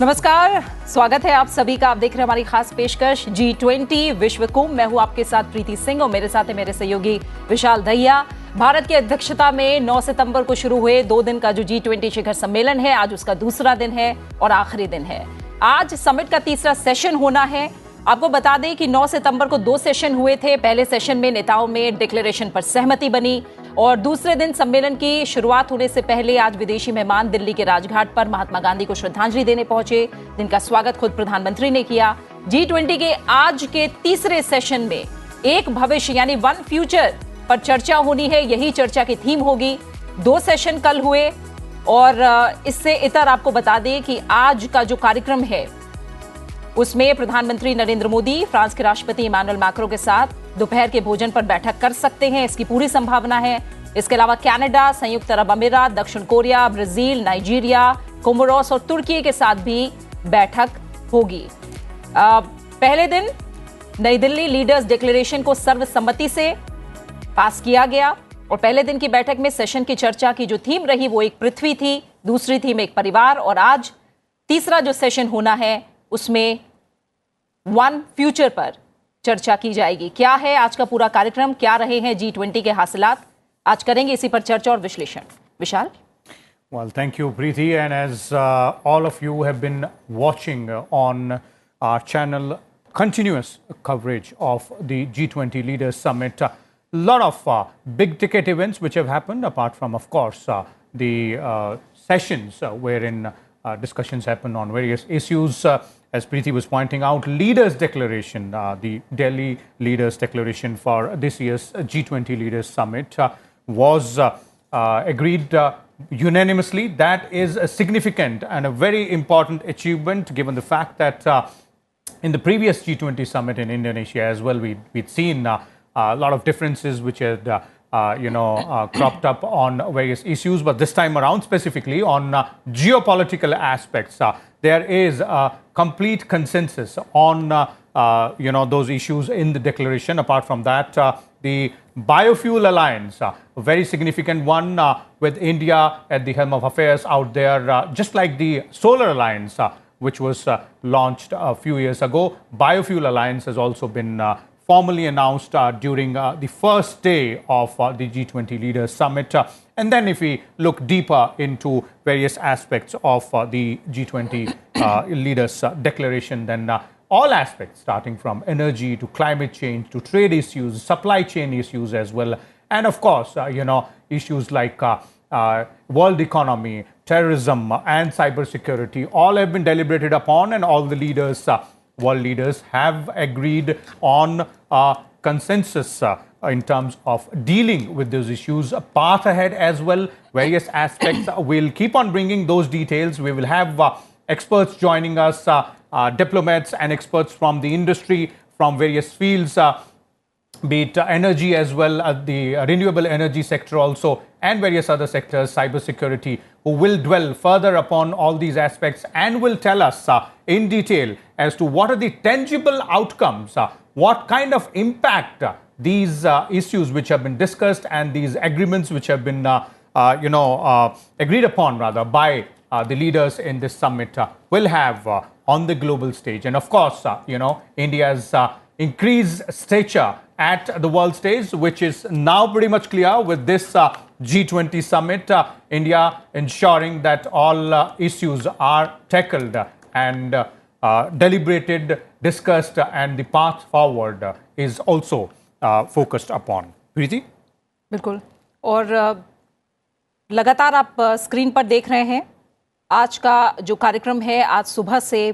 नमस्कार, स्वागत है आप सभी का। आप देख रहे हैं हमारी खास पेशकश G20 विश्व कुंभ। मैं हूं आपके साथ प्रीति सिंह और मेरे साथ है मेरे सहयोगी विशाल दहिया। भारत की अध्यक्षता में 9 सितंबर को शुरू हुए 2 दिन का जो G20 शिखर सम्मेलन है, आज उसका दूसरा दिन है और आखिरी दिन है। आज समिट का तीसरा सेशन होना है। आपको बता दें कि 9 सितंबर को 2 सेशन हुए थे। पहले सेशन में नेताओं में डिक्लेरेशन पर सहमति बनी और दूसरे दिन सम्मेलन की शुरुआत होने से पहले आज विदेशी मेहमान दिल्ली के राजघाट पर महात्मा गांधी को श्रद्धांजलि देने पहुंचे, जिनका स्वागत खुद प्रधानमंत्री ने किया। G20 के आज के तीसरे सेशन में एक भविष्य यानी वन फ्यूचर पर चर्चा होनी है। यही चर्चा की थीम होगी। 2 सेशन कल हुए और इससे इतर आपको बता दें कि आज का जो कार्यक्रम है उसमें प्रधानमंत्री नरेंद्र मोदी फ्रांस के राष्ट्रपति इमानुएल मैक्रों के साथ दोपहर के भोजन पर बैठक कर सकते हैं, इसकी पूरी संभावना है। इसके अलावा कनाडा, संयुक्त अरब अमीरात, दक्षिण कोरिया, ब्राजील, नाइजीरिया, कोमोरोस और तुर्की के साथ भी बैठक होगी। पहले दिन नई दिल्ली लीडर्स डिक्लेरेशन को सर्वसम्मति से पास किया गया और पहले दिन की बैठक में सेशन की चर्चा की जो थीम रही वो एक पृथ्वी थी, दूसरी थीम एक परिवार और आज तीसरा जो सेशन होना है उसमें वन फ्यूचर पर चर्चा की जाएगी। क्या है आज का पूरा कार्यक्रम, क्या रहे हैं G20 के हासिलात, आज करेंगे इसी पर चर्चा और विश्लेषण। विशाल। Well, thank you, Preeti. And as all of you have been watching on our channel, continuous coverage of the G20 Leaders Summit, a lot of big ticket events which have happened, apart from, of course, the sessions wherein discussions happen on various issues. As Preeti was pointing out, Leaders Declaration, the Delhi Leaders Declaration for this year's G20 Leaders Summit was agreed unanimously. That is a significant and a very important achievement given the fact that in the previous G20 Summit in Indonesia as well, we'd seen a lot of differences which had cropped up on various issues, but this time around specifically on geopolitical aspects, there is a complete consensus on those issues in the declaration. Apart from that, the biofuel alliance, a very significant one with India at the helm of affairs out there, just like the solar alliance which was launched a few years ago. Biofuel alliance has also been formally announced during the first day of the G20 Leaders Summit. And then if we look deeper into various aspects of the G20 Leaders Declaration, then all aspects starting from energy to climate change to trade issues, supply chain issues as well. And of course, issues like world economy, terrorism and cybersecurity, all have been deliberated upon, and all the leaders world leaders have agreed on consensus in terms of dealing with those issues. A path ahead as well, various aspects. We'll keep on bringing those details. We will have experts joining us, diplomats and experts from the industry, from various fields, be it energy as well, the renewable energy sector also, and various other sectors, cybersecurity, who will dwell further upon all these aspects and will tell us in detail as to what are the tangible outcomes, what kind of impact these issues which have been discussed and these agreements which have been agreed upon rather by the leaders in this summit will have on the global stage. And of course, India's increased stature at the world stage, which is now pretty much clear with this G20 summit, India ensuring that all issues are tackled and deliberated, discussed, and the path forward is also focused upon. Preeti? बिल्कुल। और लगातार आप screen पर देख रहे हैं आज का जो कार्यक्रम है, आज सुबह से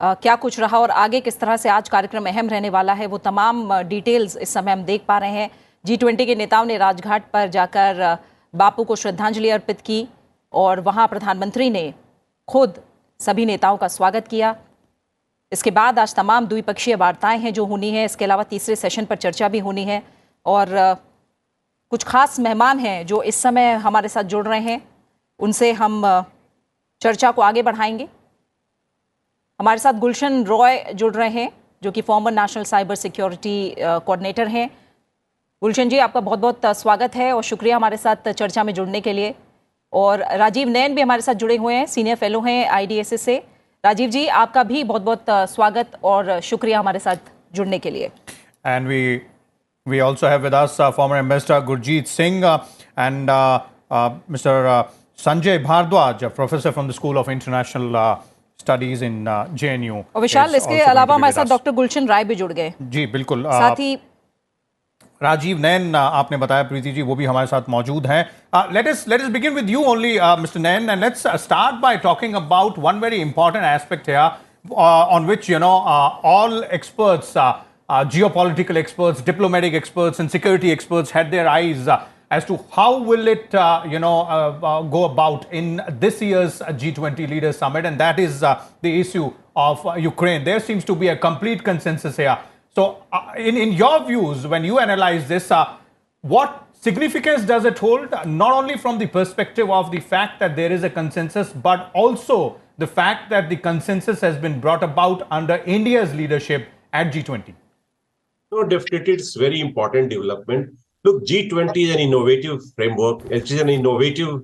क्या कुछ रहा और आगे किस तरह से आज कार्यक्रम अहम रहने वाला है, वो तमाम डिटेल्स इस समय हम देख पा रहे हैं। G20 के नेताओं ने राजघाट पर जाकर बापू को श्रद्धांजलि अर्पित की और वहां प्रधानमंत्री ने खुद सभी नेताओं का स्वागत किया। इसके बाद आज तमाम द्विपक्षीय वार्ताएं हैं जो होनी है। इसके अलावा तीसरे सेशन पर चर्चा भी होनी है और कुछ खास मेहमान हैं जो इस समय हमारे साथ जुड़ रहे हैं, उनसे हम चर्चा को आगे बढ़ाएंगे। हमारे साथ गुलशन रॉय जुड़ रहे हैं जो कि farmer national cyber security coordinator हैं। गुलशन जी, आपका बहुत बहुत स्वागत है और शुक्रिया हमारे साथ चर्चा में जुड़ने के लिए। और राजीव नैन भी हमारे साथ जुड़े हुए हैं, सीनियर फेलो हैं IDSS से। राजीव जी, आपका भी बहुत बहुत स्वागत और शुक्रिया हमारे साथ जुड़ने के लिए। And we also have with us former Ambassador Gurjeet Singh and Mr. Sanjay Bhardwaj, a professor from the School of International Studies in JNU. और विशाल, इसके अलावा हमारे साथ डॉक्टर गुलशन राय भी जुड़ गए। जी बिल्कुल। साथ ही राजीव नैन आपने बताया, प्रीति जी वो भी हमारे साथ मौजूद हैं। Let us begin with you only, Mr. Nain, and let's start by talking about one very important aspect here, on which all experts, geopolitical experts, diplomatic experts, and security experts had their eyes as to how will it go about in this year's G20 Leaders Summit, and that is the issue of Ukraine. There seems to be a complete consensus here. So, in your views, when you analyze this, what significance does it hold, not only from the perspective of the fact that there is a consensus, but also the fact that the consensus has been brought about under India's leadership at G20? No, definitely it's very important development. Look, G20 is an innovative framework. It is an innovative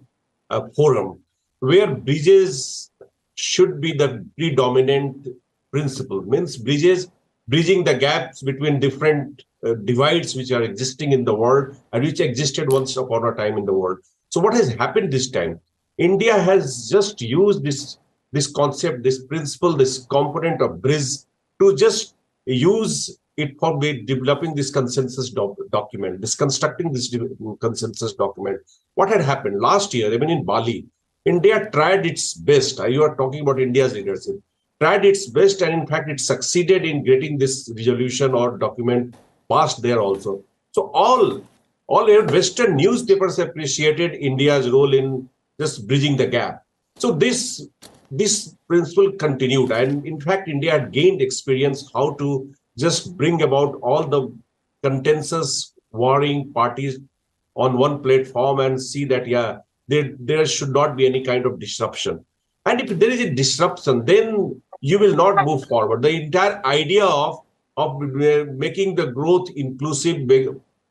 forum where bridges should be the predominant principle. Means bridging the gaps between different divides which are existing in the world and which existed once upon a time in the world. So what has happened this time? India has just used this concept, this principle, this component of bridge to just use it for developing this consensus document, constructing this consensus document. What had happened last year, even in Bali, India tried its best. You are talking about India's leadership. Tried its best, and in fact, it succeeded in getting this resolution or document passed there also. So all Western newspapers appreciated India's role in just bridging the gap. So this principle continued, and in fact, India had gained experience how to just bring about all the contentious warring parties on one platform and see that there should not be any kind of disruption. And if there is a disruption, then you will not move forward. The entire idea of making the growth inclusive,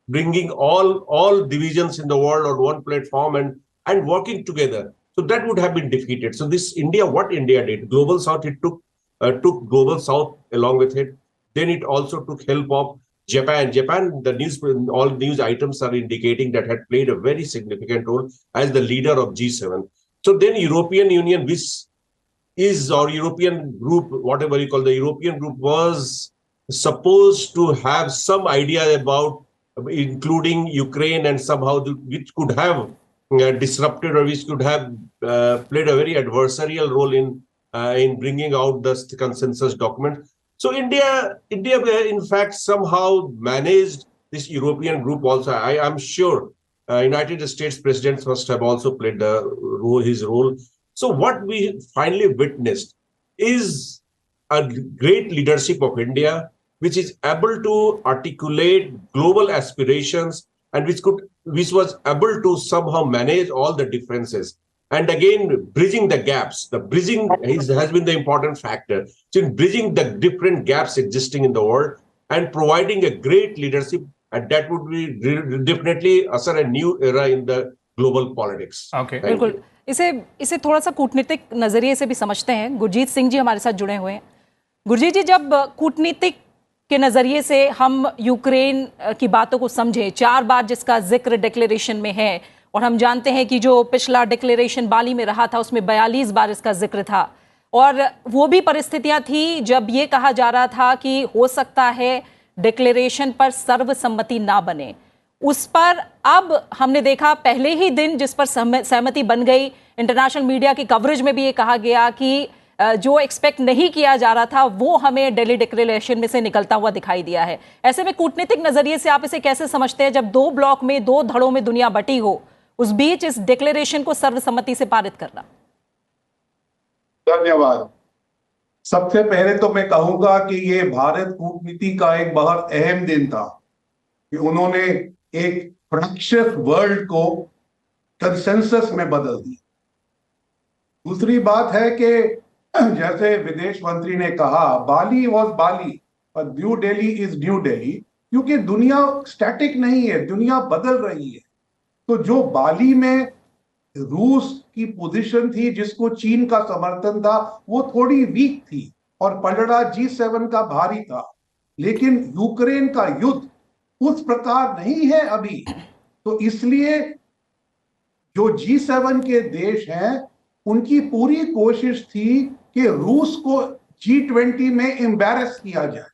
bringing all divisions in the world on one platform and working together, so that would have been defeated. So what India did, Global South, it took Global South along with it. Then it also took help of Japan. All news items are indicating that had played a very significant role as the leader of G7. So then European Union, or European group, whatever you call the European group, was supposed to have some idea about including Ukraine and somehow which could have disrupted or which could have played a very adversarial role in bringing out the consensus document. So India, in fact, somehow managed this European group also. I am sure United States presidents must have also played his role. So what we finally witnessed is a great leadership of India, which is able to articulate global aspirations and which was able to somehow manage all the differences. And again, bridging the gaps. The bridging has been the important factor. So in bridging the different gaps existing in the world and providing a great leadership, and that would be definitely usher a new era in the global politics. Okay. बिल्कुल, इसे थोड़ा सा कूटनीतिक नजरिए से भी समझते हैं। गुरजीत सिंह जी हमारे साथ जुड़े हुए हैं। गुरजीत जी, जब कूटनीतिक के नजरिए से हम यूक्रेन की बातों को समझें, 4 बार जिसका जिक्र डिक्लेरेशन में है, और हम जानते हैं कि जो पिछला डिक्लेरेशन बाली में रहा था उसमें 42 बार इसका जिक्र था, और वो भी परिस्थितियां थी जब ये कहा जा रहा था कि हो सकता है डिक्लेरेशन पर सर्वसम्मति ना बने। उस पर अब हमने देखा पहले ही दिन जिस पर सहमति बन गई, इंटरनेशनल मीडिया की कवरेज में भी ये कहा गया कि जो एक्सपेक्ट नहीं किया जा रहा था वो हमें दिल्ली डिक्लेरेशन में से निकलता हुआ दिखाई दिया है। ऐसे में कूटनीतिक नजरिए से आप इसे कैसे समझते हैं, जब 2 ब्लॉक में 2 धड़ों में दुनिया बटी हो, उस बीच इस डिक्लेरेशन को सर्वसम्मति से पारित करना? धन्यवाद। सबसे पहले तो मैं कहूंगा कि ये भारत कूटनीति का एक बहुत अहम दिन था कि उन्होंने एक फ्रैक्चर्ड वर्ल्ड को कंसेंसस में बदल दिया। दूसरी बात है कि जैसे विदेश मंत्री ने कहा, बाली वॉज बाली और new Delhi is new Delhi, क्योंकि दुनिया स्टैटिक नहीं है, दुनिया बदल रही है। तो जो बाली में रूस की पोजीशन थी, जिसको चीन का समर्थन था, वो थोड़ी वीक थी और पलड़ा G7 का भारी था। लेकिन यूक्रेन का युद्ध उस प्रकार नहीं है अभी, तो इसलिए जो G7 के देश हैं उनकी पूरी कोशिश थी कि रूस को G20 में एम्बैरस किया जाए।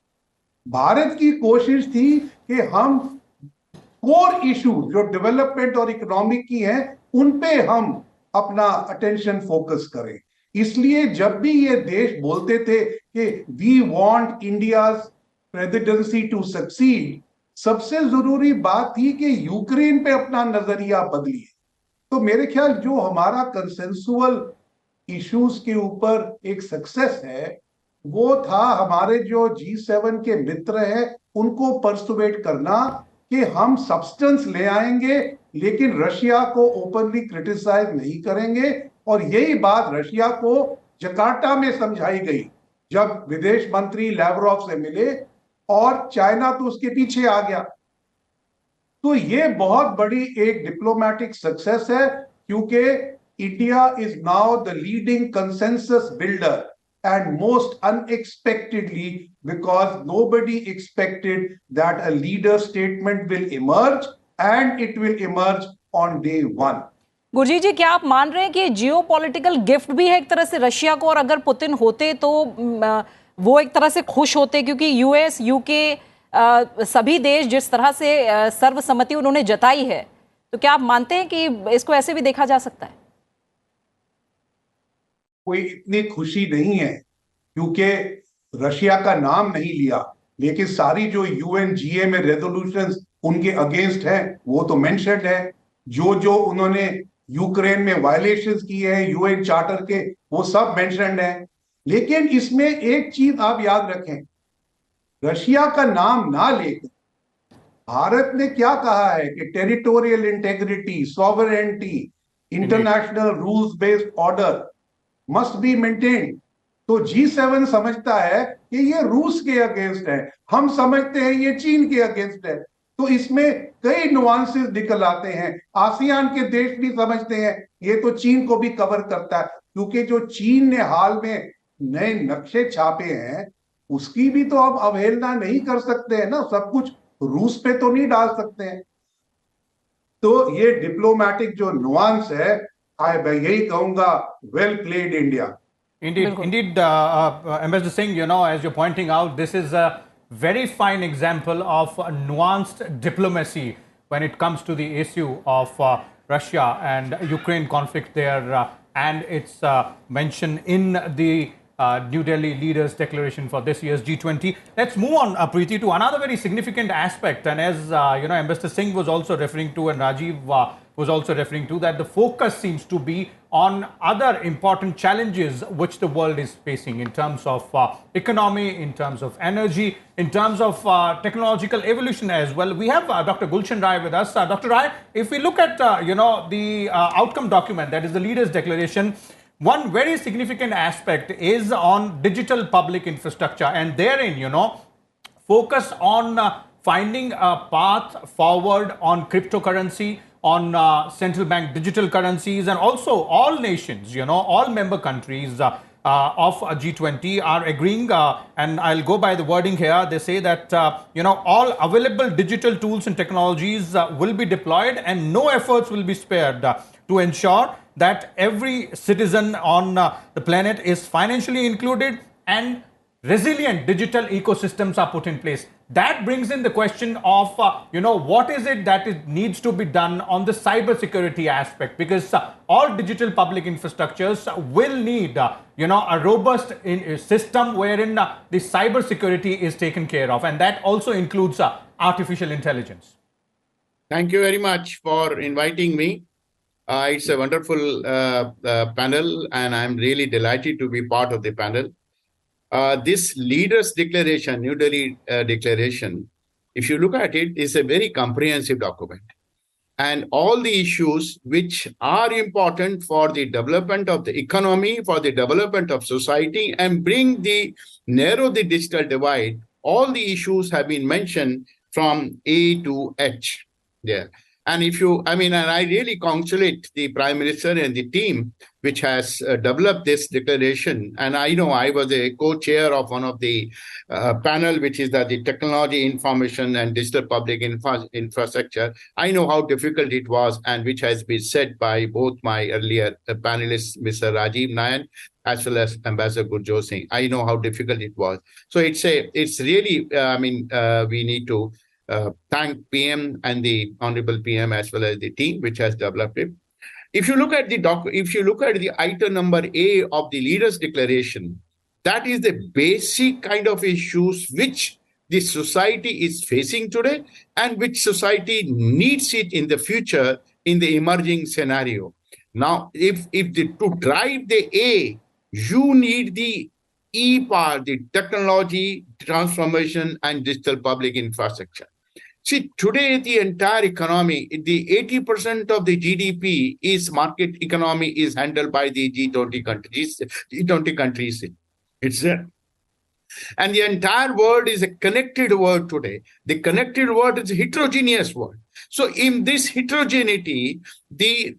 भारत की कोशिश थी कि हम कोर इशू जो डेवलपमेंट और इकोनॉमिक की हैं उन पे हम अपना अटेंशन फोकस करें। इसलिए जब भी ये देश बोलते थे कि we want India's presidency to succeed, सबसे जरूरी बात थी कि यूक्रेन पे अपना नजरिया बदलिए। तो मेरे ख्याल जो हमारा कंसेंसुअल इश्यूज के ऊपर एक सक्सेस है वो था हमारे जो G7 के मित्र हैं उनको परसुएट करना कि हम सब्सटेंस ले आएंगे लेकिन रशिया को ओपनली क्रिटिसाइज नहीं करेंगे। और यही बात रशिया को जकार्ता में समझाई गई जब विदेश मंत्री लैवरोव से मिले, और चाइना तो उसके पीछे आ गया। तो ये बहुत बड़ी एक डिप्लोमेटिक सक्सेस है, क्योंकि India is now the leading consensus builder, and most unexpectedly, because nobody expected that a leader statement will emerge and it will emerge on day one. Gurjeet ji, क्या आप मान रहे हैं कि जियो पॉलिटिकल गिफ्ट भी है एक तरह से रशिया को, और अगर पुतिन होते तो वो एक तरह से खुश होते, क्योंकि यूएस यूके सभी देश जिस तरह से सर्वसम्मति उन्होंने जताई है, तो क्या आप मानते हैं कि इसको ऐसे भी देखा जा सकता है? कोई इतनी खुशी नहीं है क्योंकि रशिया का नाम नहीं लिया, लेकिन सारी जो यूएनजीए में रेजोल्यूशंस उनके अगेंस्ट है वो तो मेंशन्ड है। जो जो उन्होंने यूक्रेन में वायलेशंस किए हैं यूएन चार्टर के, वो सब मेंशन्ड है। लेकिन इसमें एक चीज आप याद रखें, रशिया का नाम ना लेकर भारत ने क्या कहा है कि territorial integrity, sovereignty, international rules based order must be maintain. तो G7 समझता है कि ये रूस के अगेंस्ट है, हम समझते हैं ये चीन के अगेंस्ट है। तो इसमें कई नुआंसेस निकल आते हैं। आसियान के देश भी समझते हैं ये तो चीन को भी कवर करता है, क्योंकि जो चीन ने हाल में नए नक्शे छापे हैं उसकी भी तो अब अवहेलना नहीं कर सकते हैं ना, सब कुछ रूस पे तो नहीं डाल सकते हैं। तो ये डिप्लोमेटिक जो नुआंस है, मैं यही कहूंगा, well played India. Indeed, Ambassador Singh, as you're pointing out, this is a very fine example of nuanced diplomacy when it comes to the issue of Russia and Ukraine conflict there, and it's mentioned in the New Delhi Leaders Declaration for this year's G20. Let's move on, Preeti, to another very significant aspect. And as Ambassador Singh was also referring to, and Rajiv was also referring to, that the focus seems to be on other important challenges which the world is facing in terms of economy, in terms of energy, in terms of technological evolution as well. We have Dr. Gulshan Rai with us. Dr. Rai, if we look at the outcome document, that is the Leaders Declaration, one very significant aspect is on digital public infrastructure, and therein, focus on finding a path forward on cryptocurrency, on central bank digital currencies, and also all nations, all member countries of G20 are agreeing, and I'll go by the wording here. They say that, all available digital tools and technologies will be deployed, and no efforts will be spared to ensure that every citizen on the planet is financially included and resilient digital ecosystems are put in place. That brings in the question of, what is it that needs to be done on the cyber security aspect, because all digital public infrastructures will need, a robust system wherein the cyber security is taken care of, and that also includes artificial intelligence. Thank you very much for inviting me. It's a wonderful panel, and I'm really delighted to be part of the panel. This Leaders Declaration, New Delhi Declaration, if you look at it, is a very comprehensive document. And all the issues which are important for the development of the economy, for the development of society, and narrow the digital divide, all the issues have been mentioned from A to H there. And and I really congratulate the Prime Minister and the team which has developed this declaration. And I know I was a co-chair of one of the panel, which is the Technology, Information and Digital Public Infrastructure. I know how difficult it was, and which has been said by both my earlier panelists, Mr. Rajiv Nayan, as well as Ambassador Gurjot Singh. I know how difficult it was. So it's really, we need to thank PM and the Honorable PM as well as the team which has developed it. If you look at the item number A of the Leaders' Declaration, that is the basic kind of issues which the society is facing today and which society needs it in the future in the emerging scenario. Now, to drive the A, you need the E part, the technology, transformation, and digital public infrastructure. See, today the entire economy, the 80% of the GDP is market economy is handled by the G20 countries. G20 countries. It's there. And the entire world is a connected world today. The connected world is a heterogeneous world. So in this heterogeneity, the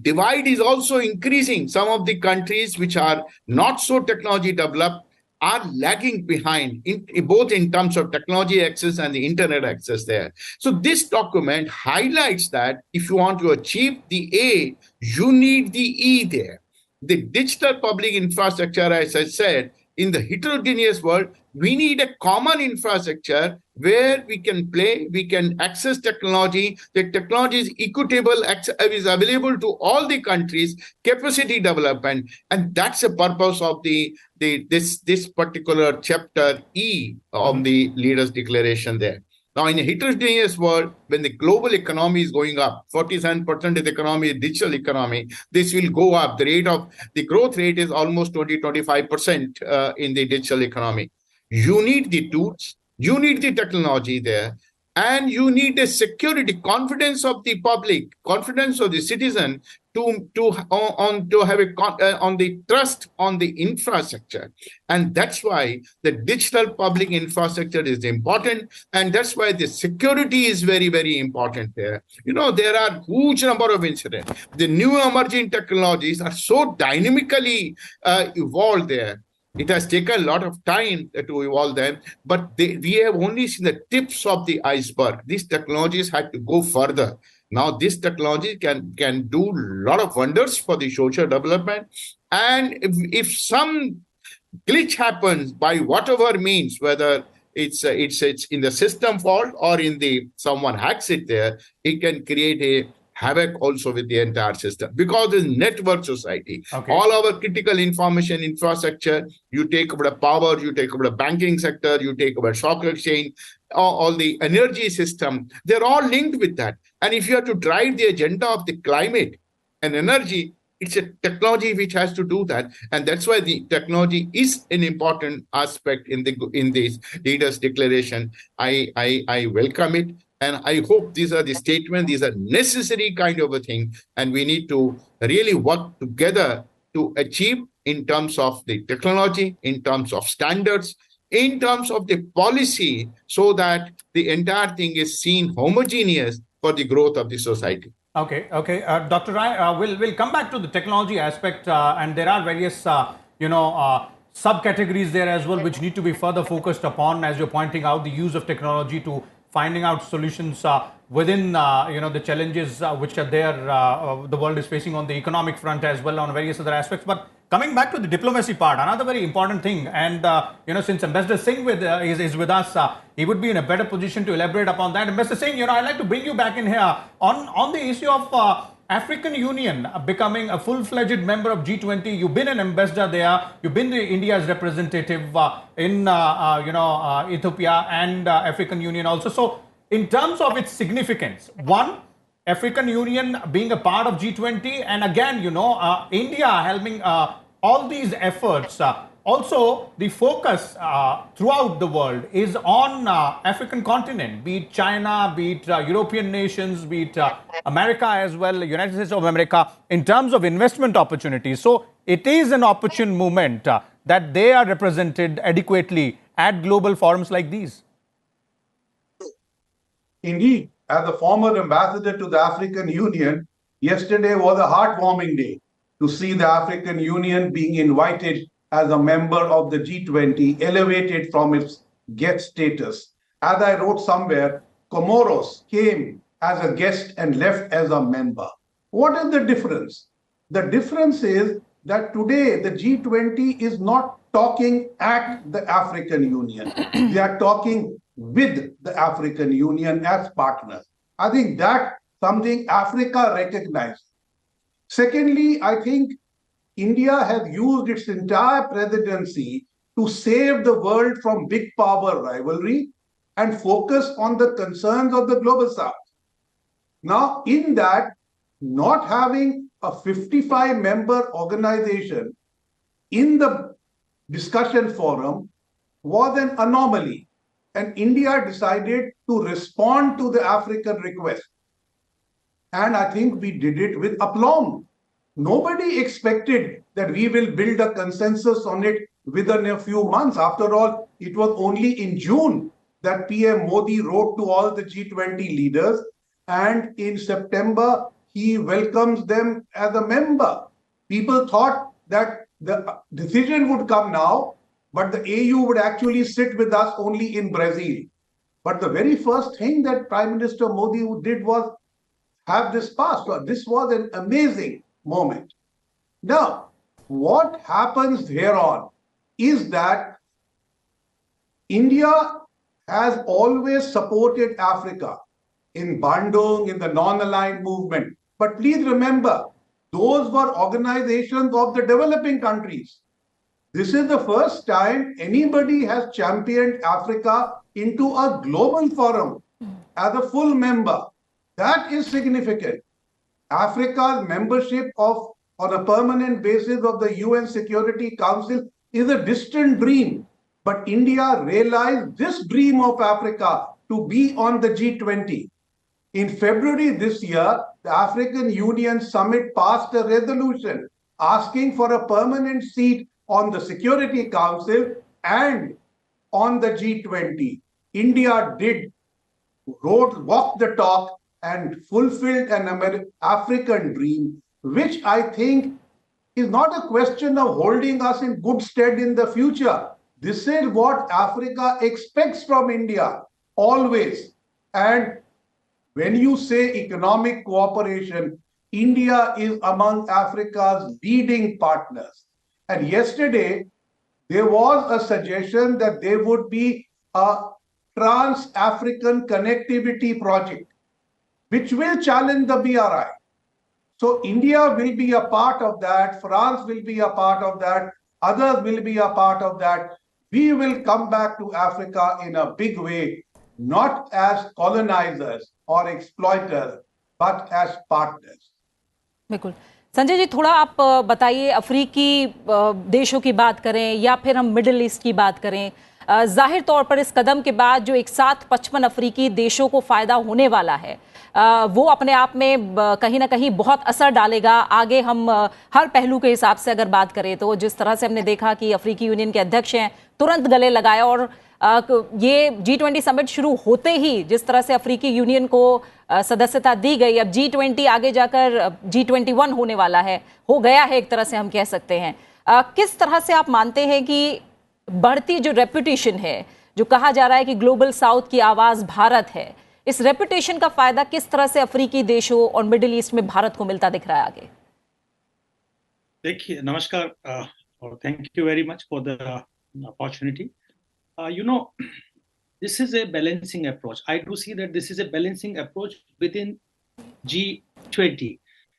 divide is also increasing. Some of the countries which are not so technology developed are lagging behind both in terms of technology access and the internet access there. So this document highlights that if you want to achieve the A, you need the E there. The digital public infrastructure, as I said, in the heterogeneous world, we need a common infrastructure where we can play, we can access technology. The technology is equitable, is available to all the countries, capacity development. And that's the purpose of this particular chapter E of the Leaders' Declaration there. Now, in a heterogeneous world, when the global economy is going up, 47% of the economy is digital economy, this will go up. The growth rate is almost 20-25% in the digital economy. You need the tools, you need the technology there, and you need the security, confidence of the public, confidence of the citizen to have on the trust on the infrastructure. And that's why the digital public infrastructure is important, and that's why the security is very, very important there. There are huge number of incidents. The new emerging technologies are so dynamically evolved there. It has taken a lot of time to evolve them, but we have only seen the tips of the iceberg. These technologies had to go further. Now, this technology can do a lot of wonders for the social development. And if some glitch happens by whatever means, whether it's in the system fault or someone hacks it there, it can create a havoc also with the entire system, because it's network society. Okay. All our critical information infrastructure, you take over the power, you take over the banking sector, you take over stock exchange, all the energy system, they're all linked with that. And if you have to drive the agenda of the climate and energy, it's a technology which has to do that. And that's why the technology is an important aspect in this Leaders' Declaration. I welcome it. And I hope these are the statements, these are necessary kind of a thing. And we need to really work together to achieve in terms of the technology, in terms of standards, in terms of the policy, so that the entire thing is seen homogeneous for the growth of the society. Okay. Dr. Rai, we'll come back to the technology aspect, and there are various, subcategories there as well, which need to be further focused upon, as you're pointing out, the use of technology to finding out solutions within, the challenges which are there, the world is facing on the economic front as well, on various other aspects. But coming back to the diplomacy part, another very important thing, and since Ambassador Singh is with us, he would be in a better position to elaborate upon that. Ambassador Singh, I'd like to bring you back in here on the issue of African Union becoming a full-fledged member of G20. You've been an ambassador there. You've been India's representative in Ethiopia and African Union also. So, in terms of its significance, one, African Union being a part of G20, and again, India helping all these efforts. Also, the focus throughout the world is on African continent, be it China, be it European nations, be it America as well, United States of America, in terms of investment opportunities. So, it is an opportune moment that they are represented adequately at global forums like these. Indeed, as a former ambassador to the African Union, yesterday was a heartwarming day to see the African Union being invited as a member of the G20, elevated from its guest status. As I wrote somewhere, Comoros came as a guest and left as a member. What is the difference? The difference is that today the G20 is not talking at the African Union. They are talking with the African Union as partners. I think that's something Africa recognizes. Secondly, I think India has used its entire presidency to save the world from big power rivalry and focus on the concerns of the global south. Now, in that, not having a 55-member organization in the discussion forum was an anomaly, and India decided to respond to the African request. And I think we did it with aplomb. Nobody expected that we will build a consensus on it within a few months. After all, it was only in June that PM Modi wrote to all the G20 leaders, and in September, he welcomes them as a member. People thought that the decision would come now, but the AU would actually sit with us only in Brazil. But the very first thing that Prime Minister Modi did was have this passed. So this was an amazing moment. Now, what happens here on is that India has always supported Africa in Bandung, in the non-aligned movement. But please remember, those were organizations of the developing countries. This is the first time anybody has championed Africa into a global forum as a full member. That is significant. Africa's membership on a permanent basis of the UN Security Council is a distant dream. But India realized this dream of Africa to be on the G20. In February this year, the African Union Summit passed a resolution asking for a permanent seat on the Security Council and on the G20. India walked the talk and fulfilled an African dream, which I think is not a question of holding us in good stead in the future. This is what Africa expects from India, always. And when you say economic cooperation, India is among Africa's leading partners. And yesterday, there was a suggestion that there would be a trans-African connectivity project, which will challenge the BRI. So India will be a part of that, France will be a part of that, others will be a part of that. We will come back to Africa in a big way, not as colonizers or exploiters, but as partners. बिल्कुल। संजय जी, थोड़ा आप बताइए, अफ्रीकी देशों की बात करें या फिर हम मिडिल ईस्ट की बात करें, जाहिर तौर पर इस कदम के बाद जो एक साथ 55 अफ्रीकी देशों को फायदा होने वाला है, वो अपने आप में कहीं ना कहीं बहुत असर डालेगा। आगे हम हर पहलू के हिसाब से अगर बात करें तो जिस तरह से हमने देखा कि अफ्रीकी यूनियन के अध्यक्ष हैं, तुरंत गले लगाए, और ये G20 समिट शुरू होते ही जिस तरह से अफ्रीकी यूनियन को सदस्यता दी गई, अब G20 आगे जाकर G21 होने वाला है, हो गया है एक तरह से हम कह सकते हैं। किस तरह से आप मानते हैं कि बढ़ती जो रेपुटेशन है, जो कहा जा रहा है कि ग्लोबल साउथ की आवाज भारत है, इस रेपुटेशन का फायदा किस तरह से अफ्रीकी देशों और मिडिल ईस्ट में भारत को मिलता दिख रहा है आगे? देखिए, नमस्कार और thank you very much for the opportunity. This is a balancing approach. I do see that this is a balancing approach within G20.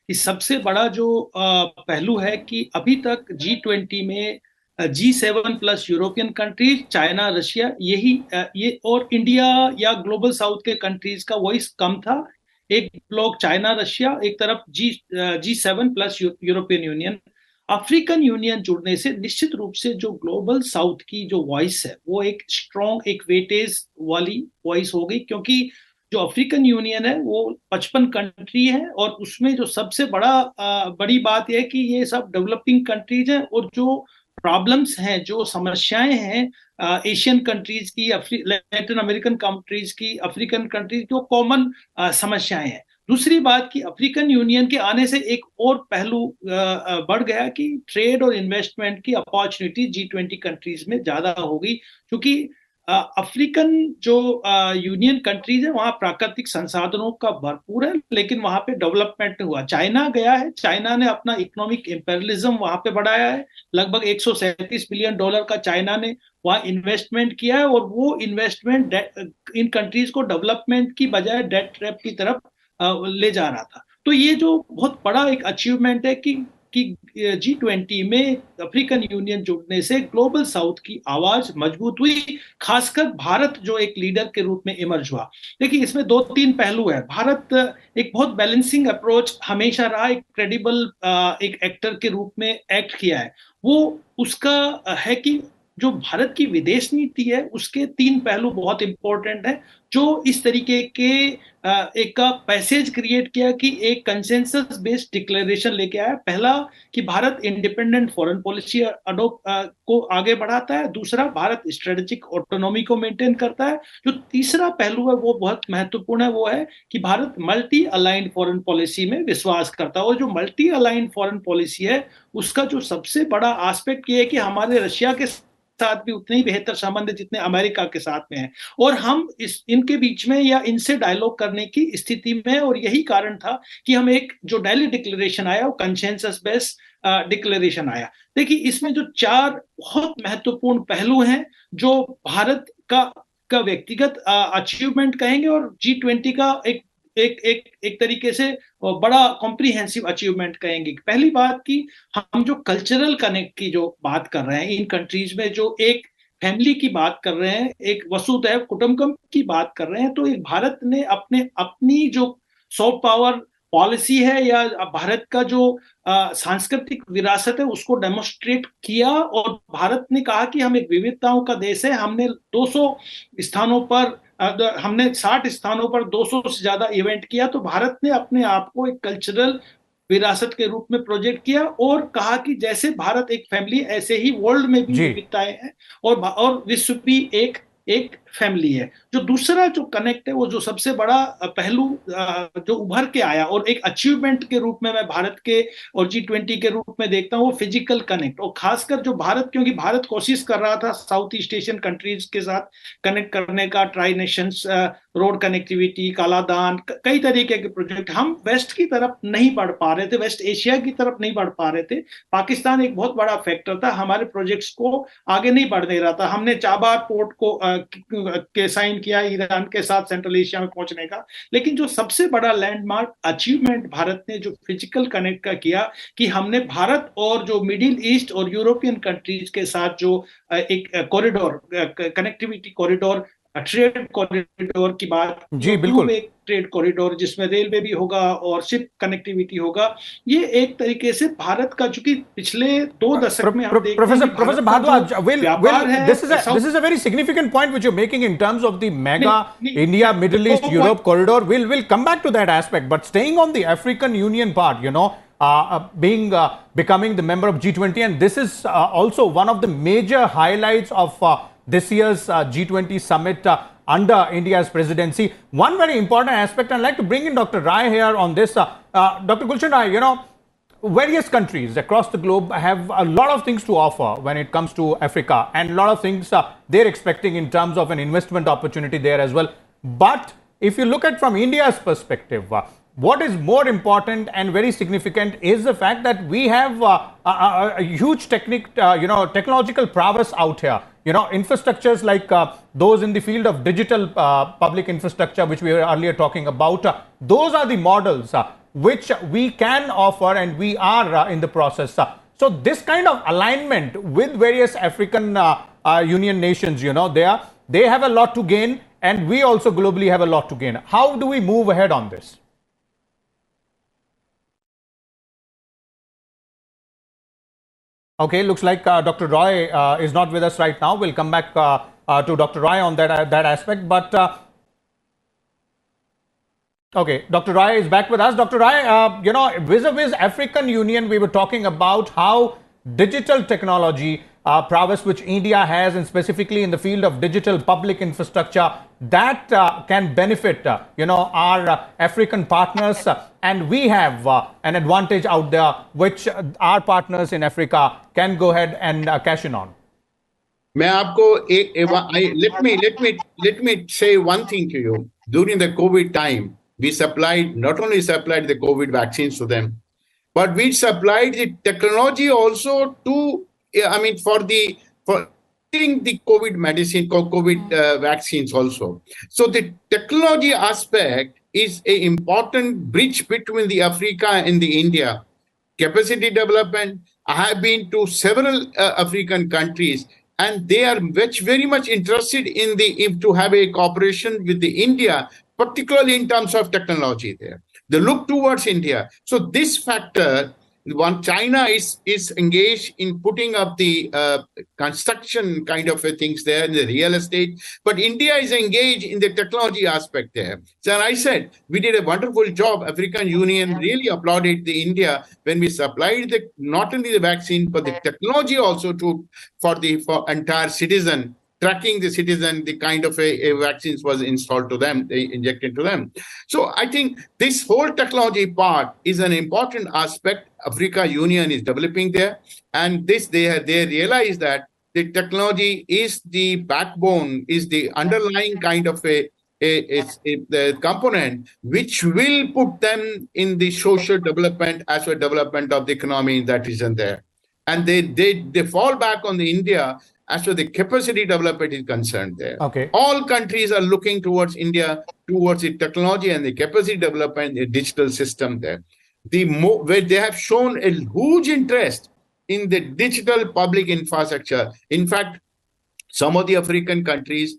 इस सबसे बड़ा जो पहलू है कि अभी तक G20 में G7 plus European countries, China, Russia, ये और इंडिया या ग्लोबल साउथ के कंट्रीज का वॉइस कम था. एक ब्लॉक चाइना, रशिया, एक तरफ G7 plus European union. African union जुड़ने से निश्चित रूप से जो ग्लोबल साउथ की जो वॉइस है वो एक स्ट्रॉन्ग, एक वेटेज वाली वॉइस हो गई, क्योंकि जो अफ्रीकन यूनियन है वो 55 कंट्री है और उसमें जो सबसे बड़ी बात यह है कि ये सब डेवलपिंग कंट्रीज हैं और जो प्रॉब्लम्स हैं, जो समस्याएं हैं एशियन कंट्रीज की, लैटिन अमेरिकन कंट्रीज की, अफ्रीकन कंट्रीज की, वो कॉमन समस्याएं हैं। दूसरी बात कि अफ्रीकन यूनियन के आने से एक और पहलू बढ़ गया कि ट्रेड और इन्वेस्टमेंट की अपॉर्चुनिटी G20 कंट्रीज में ज्यादा होगी, क्योंकि अफ्रीकन जो यूनियन कंट्रीज है वहां प्राकृतिक संसाधनों का भरपूर है, लेकिन वहां पे डेवलपमेंट हुआ। चाइना गया है, चाइना ने अपना इकोनॉमिक इंपेरियलिज्म वहां पे बढ़ाया है। लगभग $137 बिलियन का चाइना ने वहां इन्वेस्टमेंट किया है, और वो इन्वेस्टमेंट इन कंट्रीज को डेवलपमेंट की बजाय डेट ट्रैप की तरफ ले जा रहा था। तो ये जो बहुत बड़ा एक अचीवमेंट है कि G20 में अफ्रीकन यूनियन जुड़ने से ग्लोबल साउथ की आवाज मजबूत हुई, खासकर भारत जो एक लीडर के रूप में इमर्ज हुआ। देखिए, इसमें दो तीन पहलू है। भारत एक बहुत बैलेंसिंग अप्रोच हमेशा रहा, एक क्रेडिबल एक एक्टर के रूप में एक्ट किया है। वो उसका है कि जो भारत की विदेश नीति है उसके तीन पहलू बहुत इंपॉर्टेंट है, जो इस तरीके के एक का पैसेज क्रिएट किया कि एक कंसेंसस बेस्ड डिक्लेरेशन लेके आया। पहला कि भारत इंडिपेंडेंट फॉरेन पॉलिसी को आगे बढ़ाता है। दूसरा, भारत स्ट्रेटेजिक ऑटोनॉमी को मेंटेन करता है। जो तीसरा पहलू है वो बहुत महत्वपूर्ण है, वो है कि Bharat multi aligned foreign policy में विश्वास करता है। और जो मल्टी अलाइंड फॉरेन पॉलिसी है उसका जो सबसे बड़ा एस्पेक्ट ये है कि हमारे रशिया के साथ भी उतने ही बेहतर संबंध जितने अमेरिका के साथ में है, और हम इनके बीच में या इनसे डायलॉग करने की स्थिति में। और यही कारण था कि हम एक जो दिल्ली डिक्लेरेशन आया वो कंसेंसस बेस्ड डिक्लेरेशन आया। देखिए, इसमें जो चार बहुत महत्वपूर्ण पहलू हैं जो भारत का व्यक्तिगत अचीवमेंट कहेंगे, और G20 का एक तरीके से बड़ा कॉम्प्रिहेंसिव अचीवमेंट कहेंगे। पहली बात कि हम जो कल्चरल कनेक्ट की जो बात कर रहे हैं इन कंट्रीज में, जो एक फैमिली की बात कर रहे हैं, एक वसुधैव कुटुंबकम की बात कर रहे हैं, तो एक भारत ने अपनी जो सॉफ्ट पावर पॉलिसी है या भारत का जो सांस्कृतिक विरासत है उसको डेमोस्ट्रेट किया। और भारत ने कहा कि हम एक विविधताओं का देश है। हमने 200 स्थानों पर हमने 60 स्थानों पर 200 से ज्यादा इवेंट किया। तो भारत ने अपने आप को एक कल्चरल विरासत के रूप में प्रोजेक्ट किया और कहा कि जैसे भारत एक फैमिली, ऐसे ही वर्ल्ड में भी विविधताएं हैं और विश्व भी एक फैमिली है। जो दूसरा जो कनेक्ट है, वो जो सबसे बड़ा पहलू जो उभर के आया और एक अचीवमेंट के रूप में मैं भारत के और G20 के रूप में देखता हूँ, वो फिजिकल कनेक्ट। और खासकर जो भारत, क्योंकि भारत कोशिश कर रहा था साउथ ईस्ट एशियन कंट्रीज के साथ कनेक्ट करने का, try Nations road connectivity, Kaladan, कई तरीके के प्रोजेक्ट। हम वेस्ट की तरफ नहीं बढ़ पा रहे थे, वेस्ट एशिया की तरफ नहीं बढ़ पा रहे थे। पाकिस्तान एक बहुत बड़ा फैक्टर था, हमारे प्रोजेक्ट्स को आगे नहीं बढ़ने रहा था। हमने चाबार पोर्ट को के साइन किया ईरान के साथ सेंट्रल एशिया में पहुंचने का। लेकिन जो सबसे बड़ा लैंडमार्क अचीवमेंट भारत ने जो फिजिकल कनेक्ट का किया, कि हमने भारत और जो मिडिल ईस्ट और यूरोपियन कंट्रीज के साथ जो एक corridor, connectivity corridor, trade corridor की बात, जी बिल्कुल, एक ट्रेड कॉरिडोर जिसमें रेलवे भी होगा और शिप कनेक्टिविटी होगा। ये एक तरीके से भारत का, चूंकि पिछले 2 दशक में हम Professor Bhardwaj, this is a very significant point which you're making in terms of the mega India, Middle East, Europe corridor. We'll come back to that aspect, but staying on the African Union part, becoming the member of G20, and this is also one of the major highlights of this year's G20 summit under India's presidency. One very important aspect, I'd like to bring in Dr. Rai here on this. Dr. Gulshan Rai, various countries across the globe have a lot of things to offer when it comes to Africa, and a lot of things they're expecting in terms of an investment opportunity there as well. But if you look at from India's perspective, what is more important and very significant is the fact that we have a huge technological prowess out here. Infrastructures like those in the field of digital public infrastructure, which we were earlier talking about, those are the models which we can offer, and we are in the process. So this kind of alignment with various African Union nations, they have a lot to gain, and we also globally have a lot to gain. How do we move ahead on this? Okay, looks like Dr. Roy is not with us right now. We'll come back to Dr. Roy on that aspect. But okay, Dr. Roy is back with us. Dr. Roy, vis-a-vis African Union, we were talking about how digital technology prowess which India has, and specifically in the field of digital public infrastructure, that can benefit, our African partners, and we have an advantage out there which our partners in Africa can go ahead and cash in on. Let me say one thing to you. During the COVID time, we not only supplied the COVID vaccines to them, but we supplied the technology also to, for getting the COVID medicine, COVID vaccines also. So the technology aspect is an important bridge between the Africa and the India. Capacity development. I have been to several African countries, and they are very much interested to have a cooperation with the India, particularly in terms of technology there. They look towards India. So this factor, China is engaged in putting up the construction kind of things there in the real estate, but India is engaged in the technology aspect there. So I said we did a wonderful job. African Union really applauded the India when we supplied not only the vaccine but the technology also for entire citizen. Tracking the citizen, the kind of a vaccines was installed to them, injected to them. So I think this whole technology part is an important aspect Africa Union is developing there. And they realize that the technology is the backbone, is the underlying kind of a component which will put them in the social development as well development of the economy that is in there. And they fall back on the India as far as the capacity development is concerned there. Okay. All countries are looking towards India, towards the technology and the capacity development, the digital system there. Where they have shown a huge interest in the digital public infrastructure. In fact, some of the African countries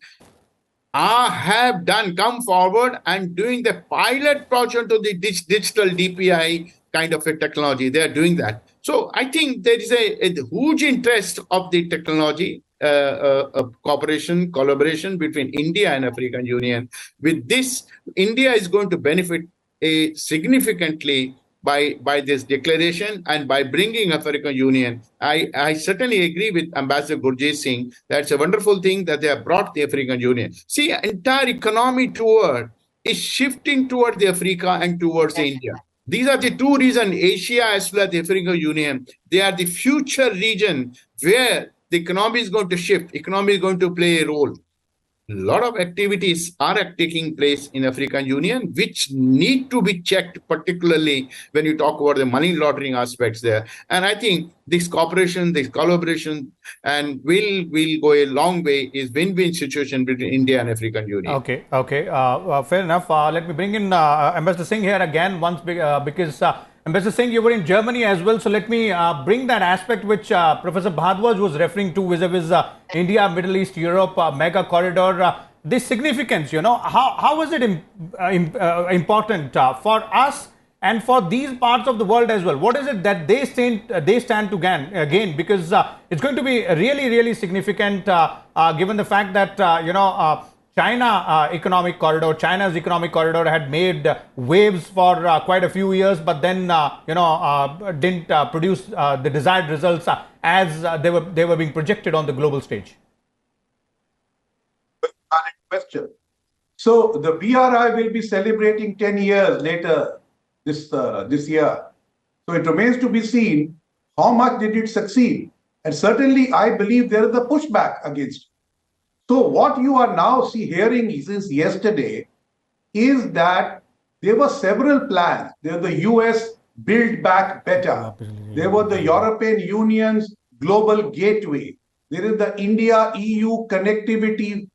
have come forward and doing the pilot project of the digital DPI kind of a technology. They are doing that. So I think there is a huge interest of the technology cooperation, collaboration between India and African Union. With this, India is going to benefit significantly by this declaration and by bringing African Union. I certainly agree with Ambassador Gurjeet Singh. That's a wonderful thing that they have brought the African Union. See, entire economy is shifting toward the Africa and towards India. These are the two reasons, Asia as well as the African Union. They are the future region where the economy is going to shift. Economy is going to play a role. A lot of activities are taking place in African Union, which need to be checked, particularly when you talk about the money laundering aspects there. And I think this cooperation, this collaboration, and will go a long way, is win-win situation between India and African Union. Okay. Fair enough. Let me bring in Ambassador Singh here again because Ambassador Singh, you were in Germany as well. So let me bring that aspect which Professor Bhardwaj was referring to vis-a-vis India, Middle East, Europe, mega corridor. This significance, how is it important for us and for these parts of the world as well? What is it that they stand to gain? Because it's going to be really, really significant given the fact that, China's economic corridor had made waves for quite a few years, but then didn't produce the desired results as they were being projected on the global stage. Question. So the BRI will be celebrating 10 years later this year. So it remains to be seen how much did it succeed, and certainly I believe there is a pushback against it. So what you are now hearing since yesterday is that there were several plans. There was the US Build Back Better. There was the European Union's Global Gateway. There is the India-EU Connectivity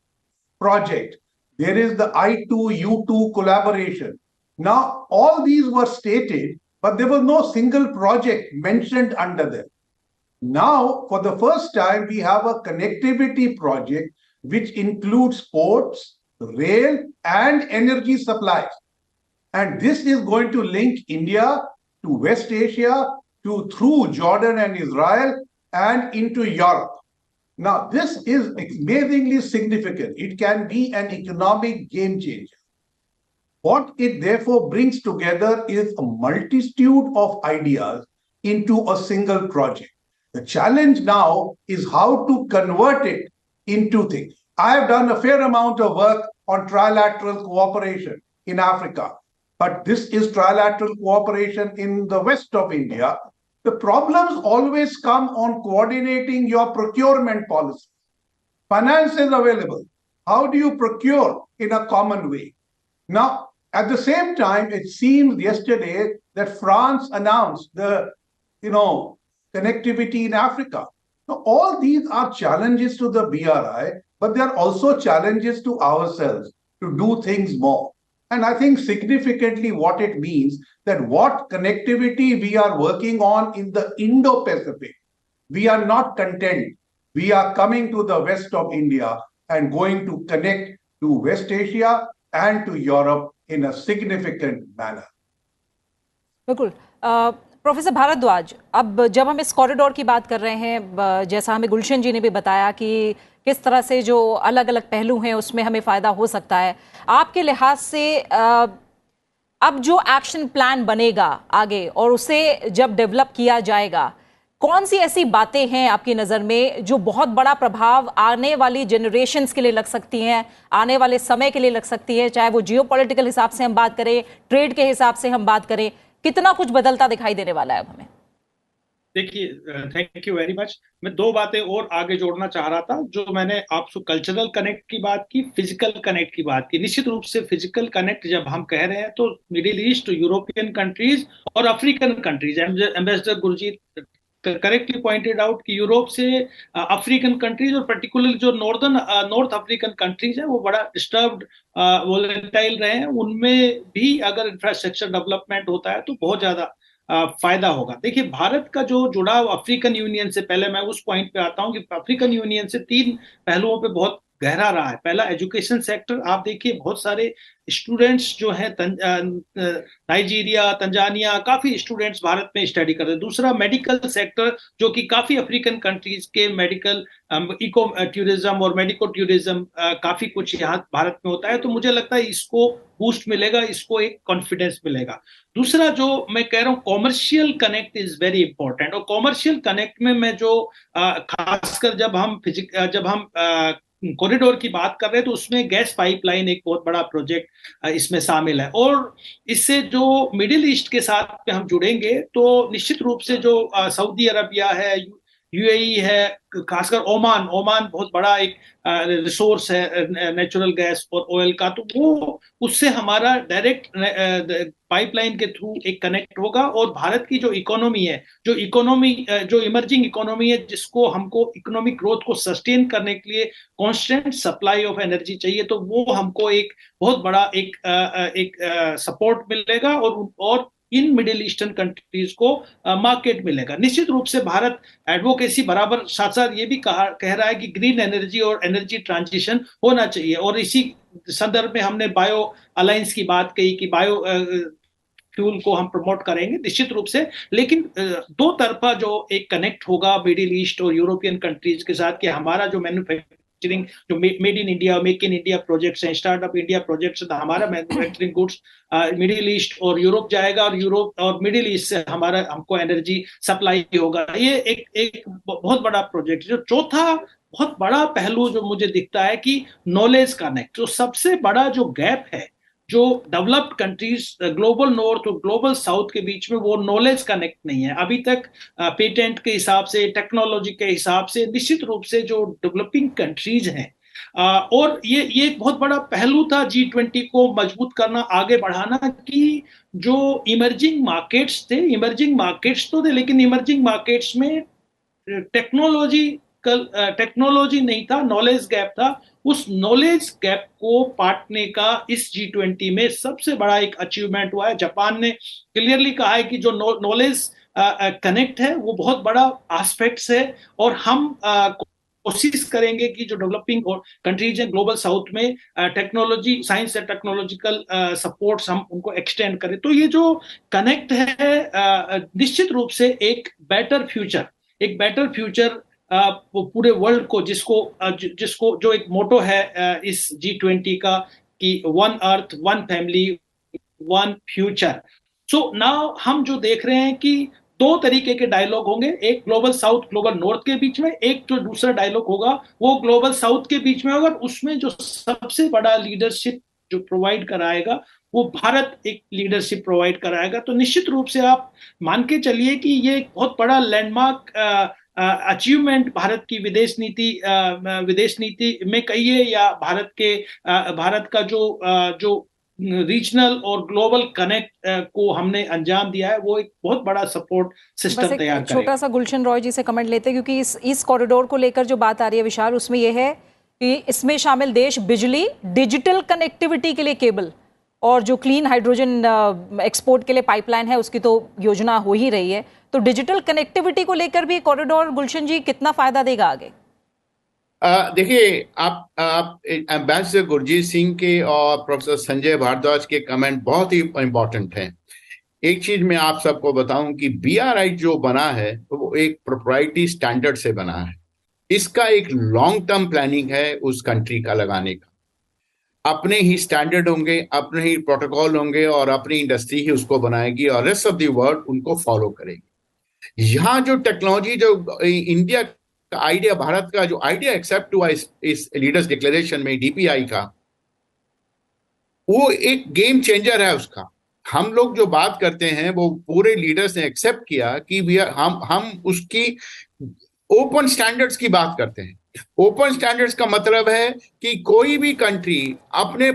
Project. There is the I2U2 collaboration. Now, all these were stated, but there was no single project mentioned under them. Now, for the first time, we have a connectivity project which includes ports, rail, and energy supplies. And this is going to link India to West Asia, through Jordan and Israel, and into Europe. Now, this is amazingly significant. It can be an economic game changer. What it therefore brings together is a multitude of ideas into a single project. The challenge now is how to convert it into things. I have done a fair amount of work on trilateral cooperation in Africa, but this is trilateral cooperation in the west of India. The problems always come on coordinating your procurement policy. Finance is available. How do you procure in a common way? Now, at the same time, it seems yesterday that France announced the, connectivity in Africa. Now, all these are challenges to the BRI, but they are also challenges to ourselves to do things more. And I think significantly what it means that what connectivity we are working on in the Indo-Pacific, we are not content. We are coming to the west of India and going to connect to West Asia and to Europe in a significant manner. बिल्कुल। Professor Bhardwaj, अब जब हम इस corridor की बात कर रहे हैं, जैसा हमें गुलशन जी ने भी बताया कि किस तरह से जो अलग अलग पहलू हैं उसमें हमें फ़ायदा हो सकता है, आपके लिहाज से अब जो एक्शन प्लान बनेगा आगे और उसे जब डेवलप किया जाएगा, कौन सी ऐसी बातें हैं आपकी नज़र में जो बहुत बड़ा प्रभाव आने वाली जनरेशन्स के लिए लग सकती हैं, आने वाले समय के लिए लग सकती है, चाहे वो जियोपॉलिटिकल हिसाब से हम बात करें, ट्रेड के हिसाब से हम बात करें, कितना कुछ बदलता दिखाई देने वाला है अब हमें? देखिए, थैंक यू वेरी मच। मैं दो बातें और आगे जोड़ना चाह रहा था। जो मैंने आपसे कल्चरल कनेक्ट की बात की, फिजिकल कनेक्ट की बात की। निश्चित रूप से फिजिकल कनेक्ट जब हम कह रहे हैं तो मिडिल ईस्ट, यूरोपियन कंट्रीज और African countries, ambassador Gurjeet correctly pointed out कि यूरोप से अफ्रीकन कंट्रीज और पर्टिकुलरली जो नॉर्थ अफ्रीकन कंट्रीज है वो बड़ा डिस्टर्ब्ड, वोलेटाइल रहे हैं। उनमें भी अगर इंफ्रास्ट्रक्चर डेवलपमेंट होता है तो बहुत ज्यादा फायदा होगा। देखिए, भारत का जो जुड़ाव अफ्रीकन यूनियन से, पहले मैं उस पॉइंट पे आता हूं कि अफ्रीकन यूनियन से तीन पहलुओं पे बहुत गहरा रहा है। पहला, एजुकेशन सेक्टर। आप देखिए, बहुत सारे स्टूडेंट्स जो हैं नाइजीरिया, तंजानिया, काफी स्टूडेंट्स भारत में स्टडी कर रहे हैं। दूसरा, मेडिकल सेक्टर, जो कि काफी अफ्रीकन कंट्रीज के मेडिकल इको टूरिज्म और मेडिको टूरिज्म काफी कुछ यहाँ भारत में होता है। तो मुझे लगता है इसको बूस्ट मिलेगा, इसको एक कॉन्फिडेंस मिलेगा। दूसरा जो मैं कह रहा हूँ, commercial connect is very important. और कॉमर्शियल कनेक्ट में मैं जो खासकर जब हम कॉरिडोर की बात कर रहे हैं तो उसमें गैस पाइपलाइन एक बहुत बड़ा प्रोजेक्ट इसमें शामिल है। और इससे जो मिडिल ईस्ट के साथ हम जुड़ेंगे तो निश्चित रूप से जो सऊदी अरबिया है, यूएई है, खासकर ओमान बहुत बड़ा एक रिसोर्स है नेचुरल गैस और ऑयल का, तो वो उससे हमारा डायरेक्ट पाइपलाइन के थ्रू एक कनेक्ट होगा। और भारत की जो इकोनॉमी है, जो इमर्जिंग इकोनॉमी है, जिसको हमको इकोनॉमिक ग्रोथ को सस्टेन करने के लिए कांस्टेंट सप्लाई ऑफ एनर्जी चाहिए, तो वो हमको एक बहुत बड़ा एक सपोर्ट मिलेगा और इन मिडिल ईस्टर्न कंट्रीज को मार्केट मिलेगा। निश्चित रूप से भारत एडवोकेसी बराबर साथ साथ ये भी कह रहा है कि ग्रीन एनर्जी और एनर्जी ट्रांजिशन होना चाहिए। और इसी संदर्भ में हमने बायो अलायंस की बात कही कि बायो फ्यूल को हम प्रमोट करेंगे निश्चित रूप से। लेकिन दो तरफा जो एक कनेक्ट होगा मिडिल ईस्ट और यूरोपियन कंट्रीज के साथ, कि हमारा जो मैन्युफैक्चरिंग, जो made in India, make in India projects हैं, स्टार्टअप इंडिया प्रोजेक्ट्स, हमारा मैन्युफैक्चरिंग गुड्स मिडिल ईस्ट और यूरोप जाएगा और यूरोप और मिडिल ईस्ट से हमको एनर्जी सप्लाई होगा। ये एक बहुत बड़ा प्रोजेक्ट। जो चौथा बहुत बड़ा पहलू जो मुझे दिखता है कि नॉलेज कनेक्ट, जो सबसे बड़ा जो गैप है जो डेवलप्ड कंट्रीज, ग्लोबल नॉर्थ और ग्लोबल साउथ के बीच में, वो नॉलेज कनेक्ट नहीं है अभी तक। पेटेंट के हिसाब से, टेक्नोलॉजी के हिसाब से निश्चित रूप से जो डेवलपिंग कंट्रीज हैं, और ये एक बहुत बड़ा पहलू था G20 को मजबूत करना, आगे बढ़ाना, कि जो इमर्जिंग मार्केट्स तो थे लेकिन इमर्जिंग मार्केट्स में टेक्नोलॉजी नहीं था, नॉलेज गैप था। उस नॉलेज गैप को पाटने का इस G20 में सबसे बड़ा एक अचीवमेंट हुआ है। जापान ने क्लियरली कहा है कि जो नॉलेज कनेक्ट है वो बहुत बड़ा एस्पेक्ट्स है, और हम कोशिश करेंगे कि जो डेवलपिंग कंट्रीज हैं ग्लोबल साउथ में, technology, science and technological supports हम उनको एक्सटेंड करें। तो ये जो कनेक्ट है निश्चित रूप से एक बेटर फ्यूचर वो पूरे वर्ल्ड को, जिसको जो एक मोटो है इस G20 का कि one earth, one family, one future. So now हम जो देख रहे हैं कि दो तरीके के डायलॉग होंगे, एक ग्लोबल साउथ ग्लोबल नॉर्थ के बीच में, एक जो दूसरा डायलॉग होगा वो ग्लोबल साउथ के बीच में होगा। उसमें जो सबसे बड़ा लीडरशिप जो प्रोवाइड कराएगा वो भारत एक लीडरशिप प्रोवाइड कराएगा। तो निश्चित रूप से आप मान के चलिए कि ये एक बहुत बड़ा लैंडमार्क अचीवमेंट भारत की विदेश नीति में कहिए, या भारत का जो रीजनल और ग्लोबल कनेक्ट को हमने अंजाम दिया है, वो एक बहुत बड़ा सपोर्ट सिस्टम तैयार करेगा। छोटा सा गुलशन रॉय जी से कमेंट लेते हैं, क्योंकि इस कॉरिडोर को लेकर जो बात आ रही है विशाल, उसमें यह है कि इसमें शामिल देश बिजली, डिजिटल कनेक्टिविटी के लिए केबल और जो क्लीन हाइड्रोजन एक्सपोर्ट के लिए पाइपलाइन है उसकी तो योजना हो ही रही है। तो डिजिटल कनेक्टिविटी को लेकर भी कॉरिडोर गुलशन जी कितना फायदा देगा आगे? देखिए, आप एम्बेसडर गुरजीत सिंह के और प्रोफेसर संजय भारद्वाज के कमेंट बहुत ही इंपॉर्टेंट हैं। एक चीज मैं आप सबको बताऊं कि BRI जो बना है तो वो एक प्रोप्राइटरी स्टैंडर्ड से बना है। इसका एक लॉन्ग टर्म प्लानिंग है उस कंट्री का लगाने का। अपने ही स्टैंडर्ड होंगे, अपने ही प्रोटोकॉल होंगे और अपनी इंडस्ट्री ही उसको बनाएगी और रेस्ट ऑफ द वर्ल्ड उनको फॉलो करेगी। यहाँ जो टेक्नोलॉजी, जो इंडिया का आइडिया, भारत का जो आइडिया एक्सेप्ट हुआ इस लीडर्स डिक्लेरेशन में DPI का, वो एक गेम चेंजर है उसका। हम लोग जो बात करते हैं वो पूरे लीडर्स ने एक्सेप्ट किया कि हम उसकी ओपन स्टैंडर्ड्स की बात करते हैं। ओपन स्टैंडर्ड्स का मतलब है कि कोई भी कंट्री अपने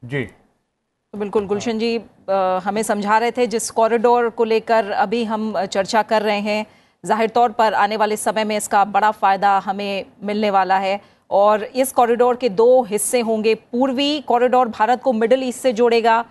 जी तो बिल्कुल गुलशन जी हमें समझा रहे थे जिस कॉरिडोर को लेकर अभी हम चर्चा कर रहे हैं, जाहिर तौर पर आने वाले समय में इसका बड़ा फायदा हमें मिलने वाला है। और इस कॉरिडोर के दो हिस्से होंगे। पूर्वी कॉरिडोर भारत को मिडिल ईस्ट से जोड़ेगा,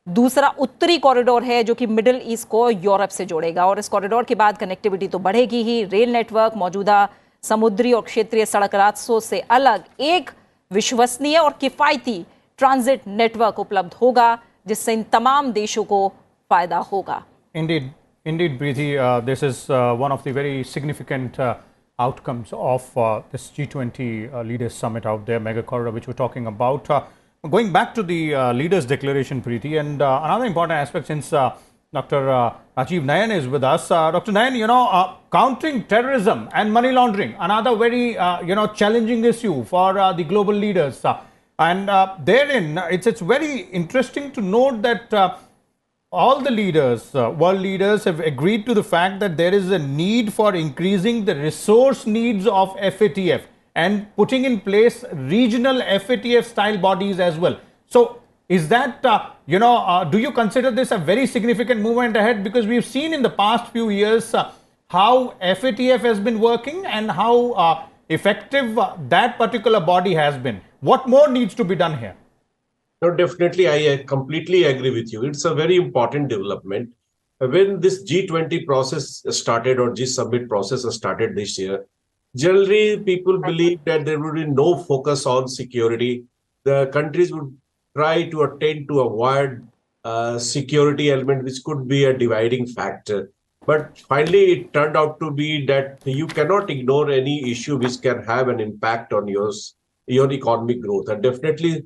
दूसरा उत्तरी कॉरिडोर है जो कि मिडिल ईस्ट को यूरोप से जोड़ेगा। और इस कॉरिडोर के बाद कनेक्टिविटी तो बढ़ेगी ही। रेल नेटवर्क, मौजूदा समुद्री और क्षेत्रीय सड़क रास्तों से अलग एक विश्वसनीय और किफायती ट्रांजिट नेटवर्क उपलब्ध होगा, जिससे इन तमाम देशों को फायदा होगा। Indeed, Preeti, this is one of the very significant outcomes of this G20 Leaders Summit out there, mega corridor, which we're talking about. Going back to the Leaders Declaration, Preeti, and another important aspect, since Dr. Rajiv Nayan is with us. Dr. Nayan, countering terrorism and money laundering, another very, challenging issue for the global leaders. And therein, it's very interesting to note that all the leaders, world leaders, have agreed to the fact that there is a need for increasing the resource needs of FATF and putting in place regional FATF style bodies as well. So is that, do you consider this a very significant movement ahead? Because we've seen in the past few years how FATF has been working and how effective that particular body has been. What more needs to be done here? No, definitely, I completely agree with you. It's a very important development. When this G20 process started, or G Summit process started this year, generally people believed that there would be no focus on security. The countries would try to attend to avoid security element, which could be a dividing factor. But finally, it turned out to be that you cannot ignore any issue which can have an impact on your economic growth. And definitely,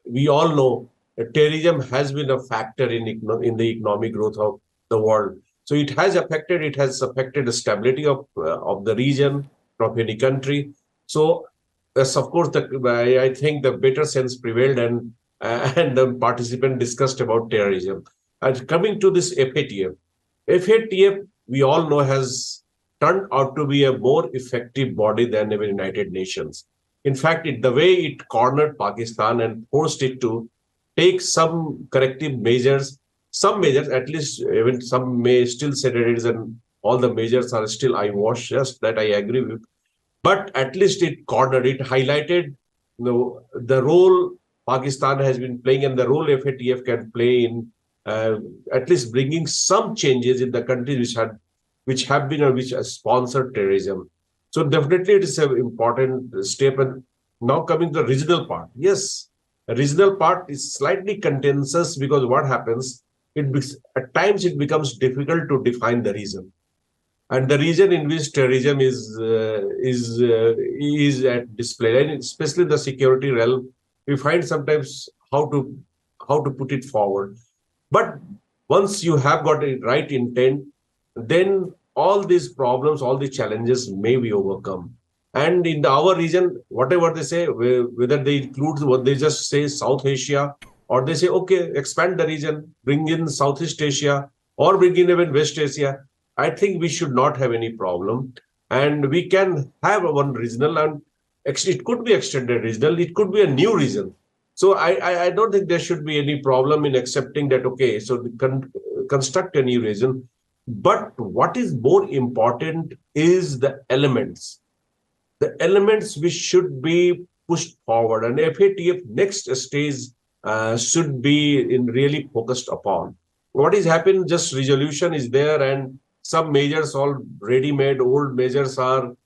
we all know that terrorism has been a factor in the economic growth of the world. So it has affected the stability of the region, of any country. So, yes, of course, I think the better sense prevailed, and the participant discussed about terrorism. And coming to this FATF, we all know, has turned out to be a more effective body than the United Nations. In fact, the way it cornered Pakistan and forced it to take some corrective measures, at least, even some may still say that it is all the measures are still eyewash, yes, that I agree with. But at least it cornered, it highlighted the role Pakistan has been playing and the role FATF can play in at least bringing some changes in the countries which have sponsored terrorism. So definitely it is an important step. And now coming to the regional part. Yes, the regional part is slightly contentious because what happens, at times it becomes difficult to define the region. And the region in which terrorism is at display, and especially the security realm, we find sometimes how how to put it forward. But once you have got a right intent, then all these problems, all the challenges may be overcome. And in our region, whatever they say, whether they include what they just say South Asia, or they say, okay, expand the region, bring in Southeast Asia, or bring in even West Asia, I think we should not have any problem. And we can have one regional, and it could be extended regional, it could be a new region. So I don't think there should be any problem in accepting that, okay, so construct a new region. But what is more important is the elements which should be pushed forward, and FATF next stage should be really focused upon. What is happening, just resolution is there, and some measures, all ready-made old measures are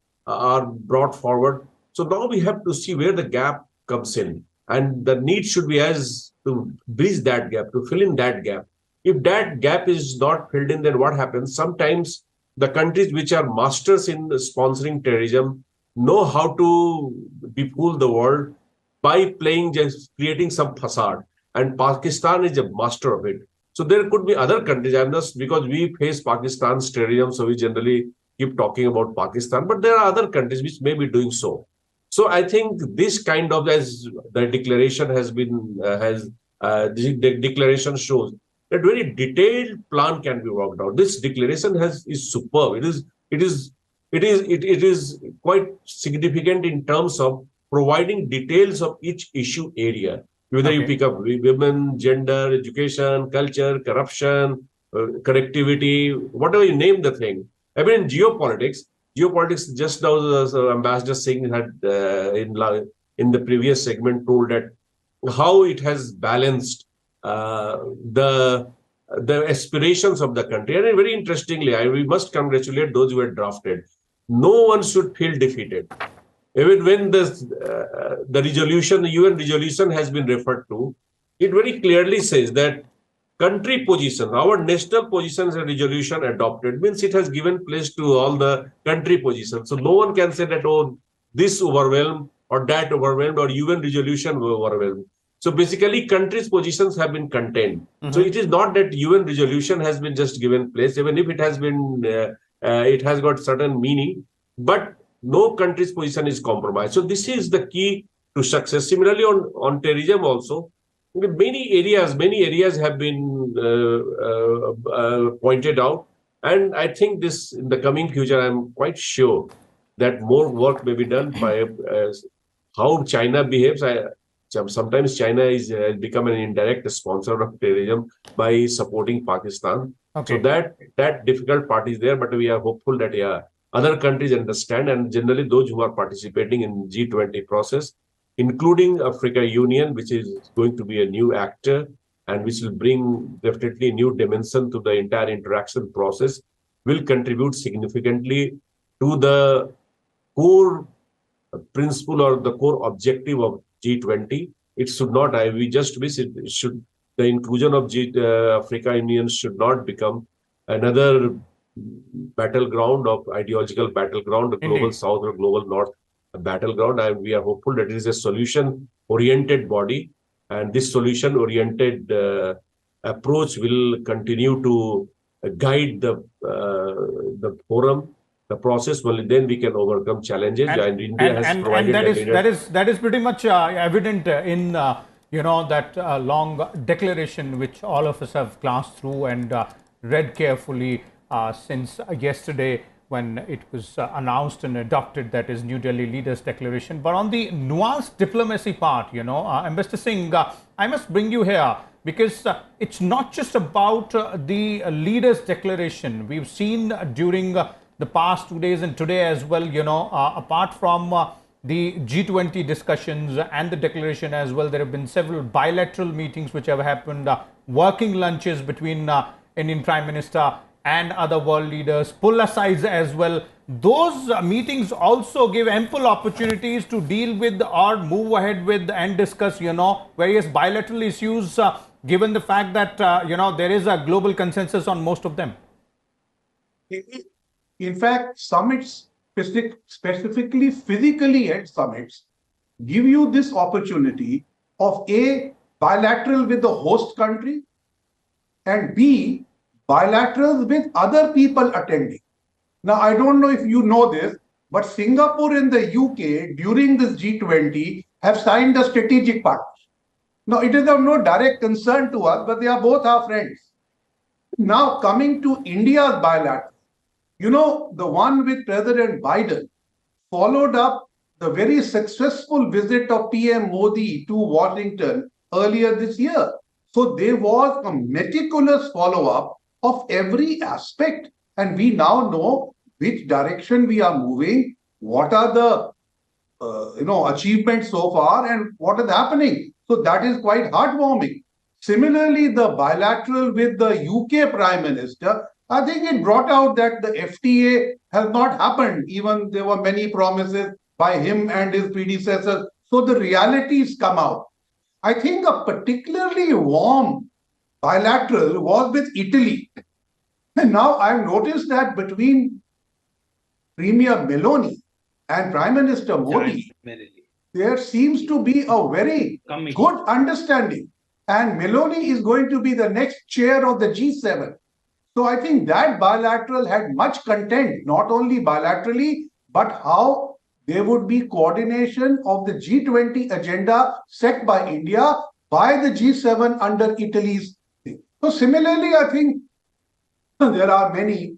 brought forward. So now we have to see where the gap comes in, and the need should be as to bridge that gap, to fill in that gap. If that gap is not filled in, then what happens? Sometimes the countries which are masters in sponsoring terrorism know how to befool the world by just creating some facade. And Pakistan is a master of it. So there could be other countries, and just because we face Pakistan's terrorism, so we generally keep talking about Pakistan, but there are other countries which may be doing so. So I think this kind of, as the declaration has been, the declaration shows, that very detailed plan can be worked out. This declaration is superb. It is quite significant in terms of providing details of each issue area. Whether you pick up women, gender, education, culture, corruption, connectivity, whatever you name the thing. I mean, in geopolitics, just now Ambassador Singh had in the previous segment told that how it has balanced the aspirations of the country. And very interestingly, we must congratulate those who had drafted. No one should feel defeated. Even when the resolution, the UN resolution has been referred to, it very clearly says that country position, our national positions and resolution adopted, means it has given place to all the country positions. So no one can say that, oh, this overwhelmed or that overwhelmed or UN resolution overwhelmed. So basically, countries' positions have been contained. So it is not that UN resolution has been just given place, even if it has been, it has got certain meaning, but no country's position is compromised. So this is the key to success. Similarly, on terrorism also, many areas have been pointed out, and I think this in the coming future, I'm quite sure that more work may be done by how China behaves. Sometimes China is become an indirect sponsor of terrorism by supporting Pakistan. So that difficult part is there, but we are hopeful that other countries understand, and generally those who are participating in G20 process, including Africa Union, which is going to be a new actor and which will bring definitely new dimension to the entire interaction process, will contribute significantly to the core principle or the core objective of G20. It should not, we just wish it should, the inclusion of Africa Union should not become another battleground of ideological battleground, the global south or global north battleground. And we are hopeful that it is a solution-oriented body, and this solution-oriented approach will continue to guide the forum, the process. Only then we can overcome challenges. And India has provided that is pretty much evident in that long declaration which all of us have glanced through and read carefully since yesterday, when it was announced and adopted, that is New Delhi Leaders Declaration. But on the nuanced diplomacy part, Ambassador Singh, I must bring you here, because it's not just about the Leaders Declaration. We've seen during the past 2 days and today as well, apart from the G20 discussions and the declaration as well, there have been several bilateral meetings which have happened, working lunches between Indian Prime Minister and other world leaders, pull-asides as well. Those meetings also give ample opportunities to deal with or move ahead with and discuss, various bilateral issues, given the fact that, there is a global consensus on most of them. In fact, summits, specifically physically held summits, give you this opportunity of bilateral with the host country, and B, bilaterals with other people attending. Now, I don't know if you know this, but Singapore and the UK during this G20 have signed a strategic partnership. Now, it is of no direct concern to us, but they are both our friends. Now, coming to India's bilateral, you know, the one with President Biden followed up the very successful visit of PM Modi to Washington earlier this year. So there was a meticulous follow-up of every aspect, and we now know which direction we are moving, what are the achievements so far, and what is happening. So that is quite heartwarming. Similarly, the bilateral with the UK Prime Minister, I think it brought out that the FTA has not happened. Even there were many promises by him and his predecessors. So the realities come out. I think a particularly warm bilateral was with Italy. And now I've noticed that between Premier Meloni and Prime Minister Modi, there seems to be a very good understanding. And Meloni is going to be the next chair of the G7. So I think that bilateral had much content, not only bilaterally, but how there would be coordination of the G20 agenda set by India by the G7 under Italy's thing. So similarly, I think there are many,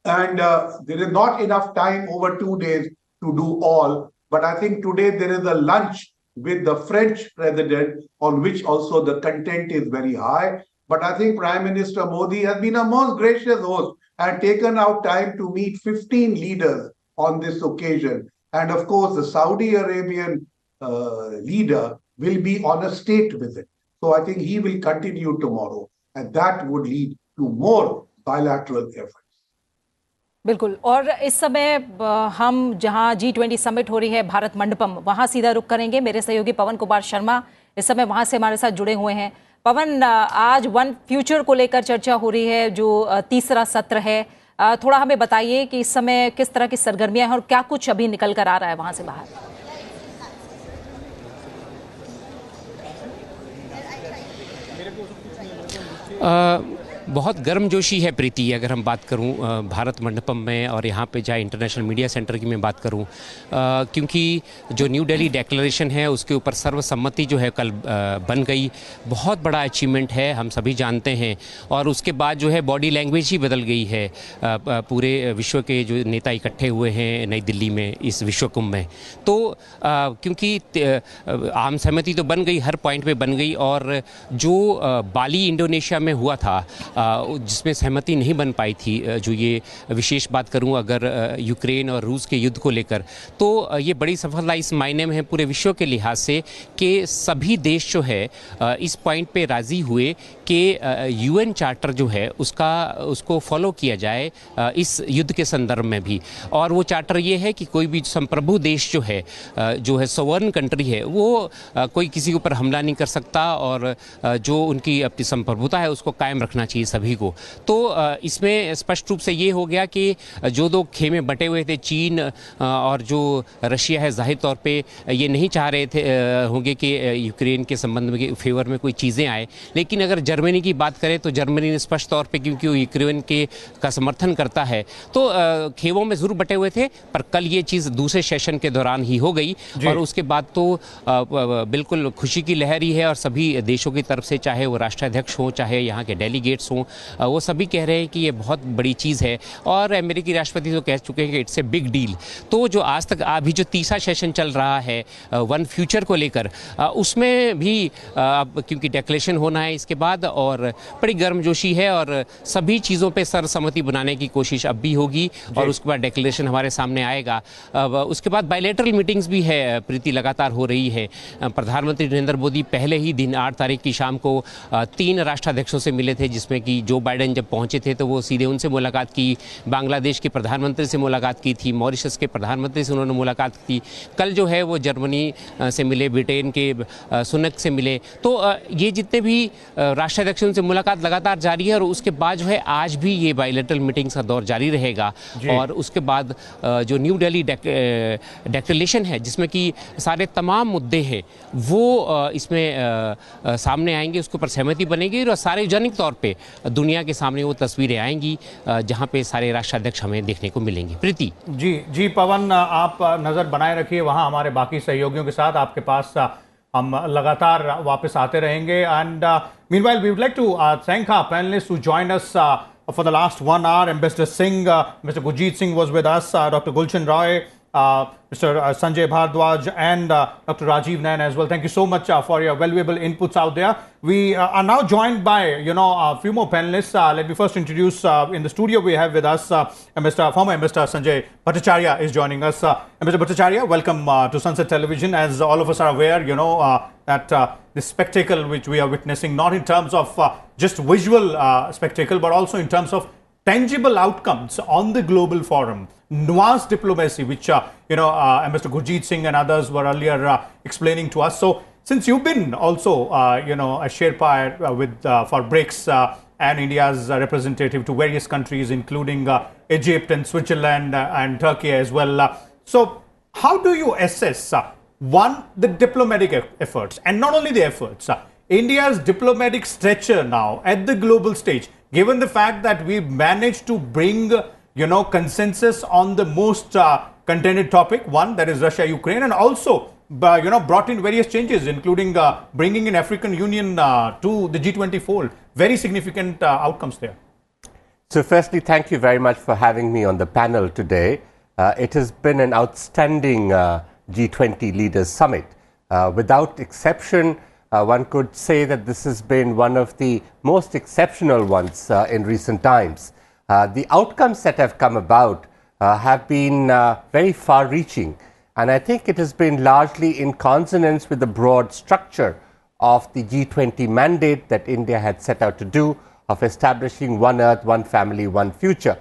and there is not enough time over 2 days to do all. But I think today there is a lunch with the French president on which also the content is very high. But I think Prime Minister Modi has been a most gracious host and taken out time to meet 15 leaders on this occasion. And of course, the Saudi Arabian leader will be on a state visit. So I think he will continue tomorrow. And that would lead to more bilateral efforts. बिल्कुल। और इस समय हम जहां G20 summit हो रही है भारत मंडपम, वहां सीधा रुख करेंगे। मेरे सहयोगी पवन कुमार शर्मा इस समय वहां से हमारे साथ जुड़े हुए हैं। पवन, आज वन फ्यूचर को लेकर चर्चा हो रही है, जो तीसरा सत्र है। थोड़ा हमें बताइए कि इस समय किस तरह की सरगर्मियां हैं और क्या कुछ अभी निकल कर आ रहा है वहां से बाहर। बहुत गर्मजोशी है प्रीति, अगर हम बात करूं भारत मंडपम में और यहाँ पे जहाँ इंटरनेशनल मीडिया सेंटर की मैं बात करूं, क्योंकि जो न्यू दिल्ली डिक्लेरेशन है उसके ऊपर सर्वसम्मति जो है कल बन गई। बहुत बड़ा अचीवमेंट है, हम सभी जानते हैं। और उसके बाद जो है बॉडी लैंग्वेज ही बदल गई है। पूरे विश्व के जो नेता इकट्ठे हुए हैं नई दिल्ली में इस विश्व कुंभ में, तो क्योंकि आम सहमति तो बन गई, हर पॉइंट पे बन गई। और जो बाली इंडोनेशिया में हुआ था जिसमें सहमति नहीं बन पाई थी, जो ये विशेष बात करूं अगर यूक्रेन और रूस के युद्ध को लेकर, तो ये बड़ी सफलता इस मायने में है पूरे विश्व के लिहाज से कि सभी देश जो है इस पॉइंट पे राजी हुए कि यूएन चार्टर जो है उसको फॉलो किया जाए इस युद्ध के संदर्भ में भी। और वो चार्टर ये है कि कोई भी संप्रभु देश जो है सोवरेन कंट्री है, वो कोई किसी के ऊपर हमला नहीं कर सकता और जो उनकी अपनी संप्रभुता है उसको कायम रखना चाहिए सभी को। तो इसमें स्पष्ट रूप से ये हो गया कि जो दो खेमे बटे हुए थे, चीन और जो रशिया है, जाहिर तौर पे ये नहीं चाह रहे थे होंगे कि यूक्रेन के संबंध में फेवर में कोई चीज़ें आए। लेकिन अगर जर्मनी की बात करें तो जर्मनी ने स्पष्ट तौर पे, क्योंकि वो यूक्रेन का समर्थन करता है, तो खेमों में जरूर बटे हुए थे, पर कल ये चीज़ दूसरे सेशन के दौरान ही हो गई। और उसके बाद तो बिल्कुल खुशी की लहर ही है। और सभी देशों की तरफ से, चाहे वो राष्ट्राध्यक्ष हों, चाहे यहाँ के डेलीगेट्स हों, वो सभी कह रहे हैं कि ये बहुत बड़ी चीज़ है। और अमेरिकी राष्ट्रपति तो कह चुके हैं कि इट्स ए बिग डील। तो जो आज तक अभी जो तीसरा सेशन चल रहा है वन फ्यूचर को लेकर, उसमें भी क्योंकि डिक्लेरेशन होना है इसके बाद, और बड़ी गर्मजोशी है और सभी चीज़ों पे सर्वसम्मति बनाने की कोशिश अब भी होगी और उसके बाद डिक्लेरेशन हमारे सामने आएगा। उसके बाद बायलैटरल मीटिंग्स भी है प्रीति, लगातार हो रही है। प्रधानमंत्री नरेंद्र मोदी पहले ही दिन 8 तारीख की शाम को 3 राष्ट्राध्यक्षों से मिले थे, जिसमें कि जो बाइडेन जब पहुंचे थे तो वो सीधे उनसे मुलाकात की, बांग्लादेश के प्रधानमंत्री से मुलाकात की थी, मॉरिशस के प्रधानमंत्री से उन्होंने मुलाकात की। कल जो है वो जर्मनी से मिले, ब्रिटेन के सुनक से मिले। तो ये जितने भी राष्ट्र राष्ट्राध्यक्षों से मुलाकात लगातार जारी है और उसके बाद जो है आज भी ये बायलैटरल मीटिंग्स का दौर जारी रहेगा। और उसके बाद जो न्यू दिल्ली डिक्लेरेशन है जिसमें कि सारे तमाम मुद्दे हैं वो इसमें सामने आएंगे, उसके ऊपर सहमति बनेगी और सार्वजनिक तौर पे दुनिया के सामने वो तस्वीरें आएंगी जहां पे सारे राष्ट्राध्यक्ष हमें देखने को मिलेंगे। प्रीति जी पवन, आप नज़र बनाए रखिए वहाँ हमारे बाकी सहयोगियों के साथ, आपके पास हम लगातार वापस आते रहेंगे। And meanwhile we would like to thank our panelist who joined us for the last 1 hour. Ambassador Singh, Mr. Gurjeet Singh was with us, Dr. Gulshan Roy, Mr. Sanjay Bhardwaj, and Dr. Rajiv Nayan as well. Thank you so much for your valuable inputs out there. We are now joined by, a few more panelists. Let me first introduce, in the studio we have with us former Ambassador Sanjay Bhattacharya is joining us. Ambassador Bhattacharya, welcome to Sansad Television. As all of us are aware, that this spectacle which we are witnessing, not in terms of just visual spectacle, but also in terms of tangible outcomes on the global forum, nuanced diplomacy, which Ambassador Gurjeet Singh and others were earlier explaining to us. So, since you've been also a Sherpa with for BRICS and India's representative to various countries, including Egypt and Switzerland and Turkey as well. So, how do you assess the diplomatic efforts, and not only the efforts, India's diplomatic stature now at the global stage, given the fact that we managed to bring, consensus on the most contended topic, one that is Russia-Ukraine, and also, brought in various changes, including bringing in African Union to the G20 fold. Very significant outcomes there. So firstly, thank you very much for having me on the panel today. It has been an outstanding G20 Leaders Summit. Without exception, one could say that this has been one of the most exceptional ones in recent times. The outcomes that have come about have been very far-reaching, and I think it has been largely in consonance with the broad structure of the G20 mandate that India had set out to do, of establishing one Earth, one family, one future.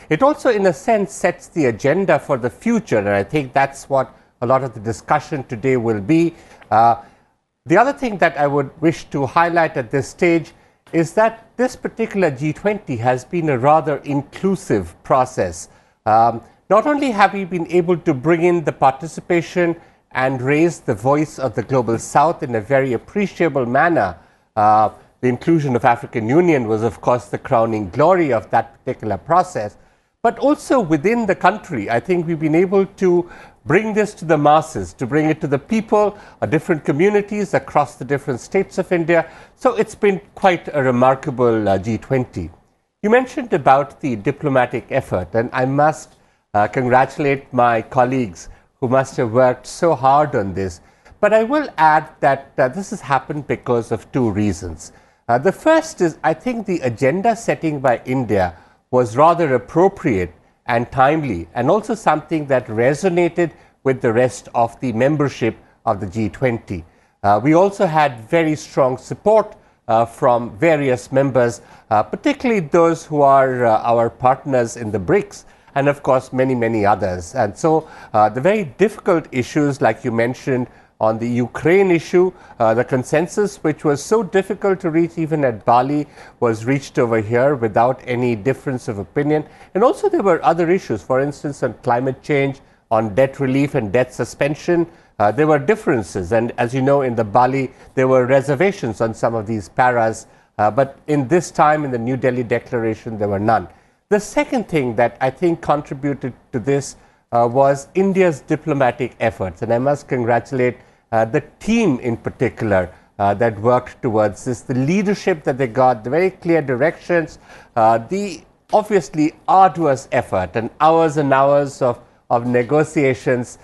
It also, in a sense, sets the agenda for the future, and I think that's what a lot of the discussion today will be. The other thing that I would wish to highlight at this stage is that this particular G20 has been a rather inclusive process. Not only have we been able to bring in the participation and raise the voice of the Global South in a very appreciable manner, the inclusion of African Union was, of course, the crowning glory of that particular process, but also within the country, I think we've been able to bring this to the masses, to bring it to the people, different communities across the different states of India. So it's been quite a remarkable G20. You mentioned about the diplomatic effort, and I must congratulate my colleagues who must have worked so hard on this. But I will add that this has happened because of two reasons. The first is, I think the agenda setting by India was rather appropriate and timely, and also something that resonated with the rest of the membership of the G20. We also had very strong support from various members, particularly those who are our partners in the BRICS, and of course many, many others. And so the very difficult issues, like you mentioned, on the Ukraine issue, the consensus, which was so difficult to reach even at Bali, was reached over here without any difference of opinion. And also there were other issues, for instance, on climate change, on debt relief and debt suspension. There were differences, and as you know, in the Bali, there were reservations on some of these paras, but in this time, in the New Delhi Declaration, there were none. The second thing that I think contributed to this was India's diplomatic efforts, and I must congratulate the team in particular that worked towards this, the leadership that they got, the very clear directions, the obviously arduous effort and hours of negotiations,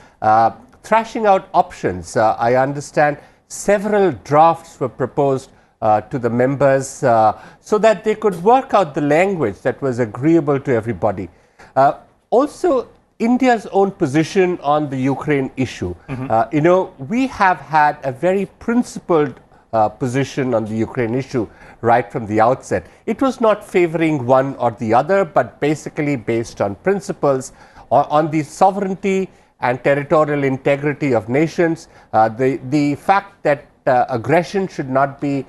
thrashing out options. I understand several drafts were proposed to the members so that they could work out the language that was agreeable to everybody. Also, India's own position on the Ukraine issue. We have had a very principled position on the Ukraine issue right from the outset. It was not favoring one or the other, but basically based on principles on the sovereignty and territorial integrity of nations, the fact that aggression should not be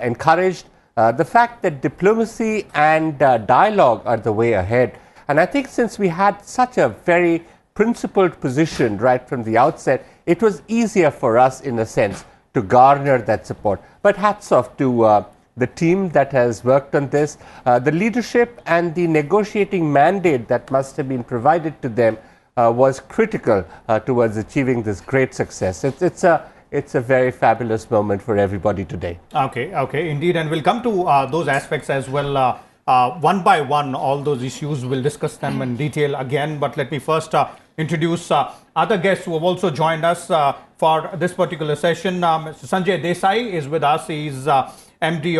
encouraged, the fact that diplomacy and dialogue are the way ahead. And I think since we had such a very principled position right from the outset, it was easier for us, in a sense, to garner that support. But hats off to the team that has worked on this, the leadership and the negotiating mandate that must have been provided to them was critical towards achieving this great success. It's a very fabulous moment for everybody today. Okay, indeed, and we'll come to those aspects as well. One by one, all those issues, we'll discuss them in detail again. But let me first introduce other guests who have also joined us for this particular session. Mr. Sanjay Desai is with us. He's MD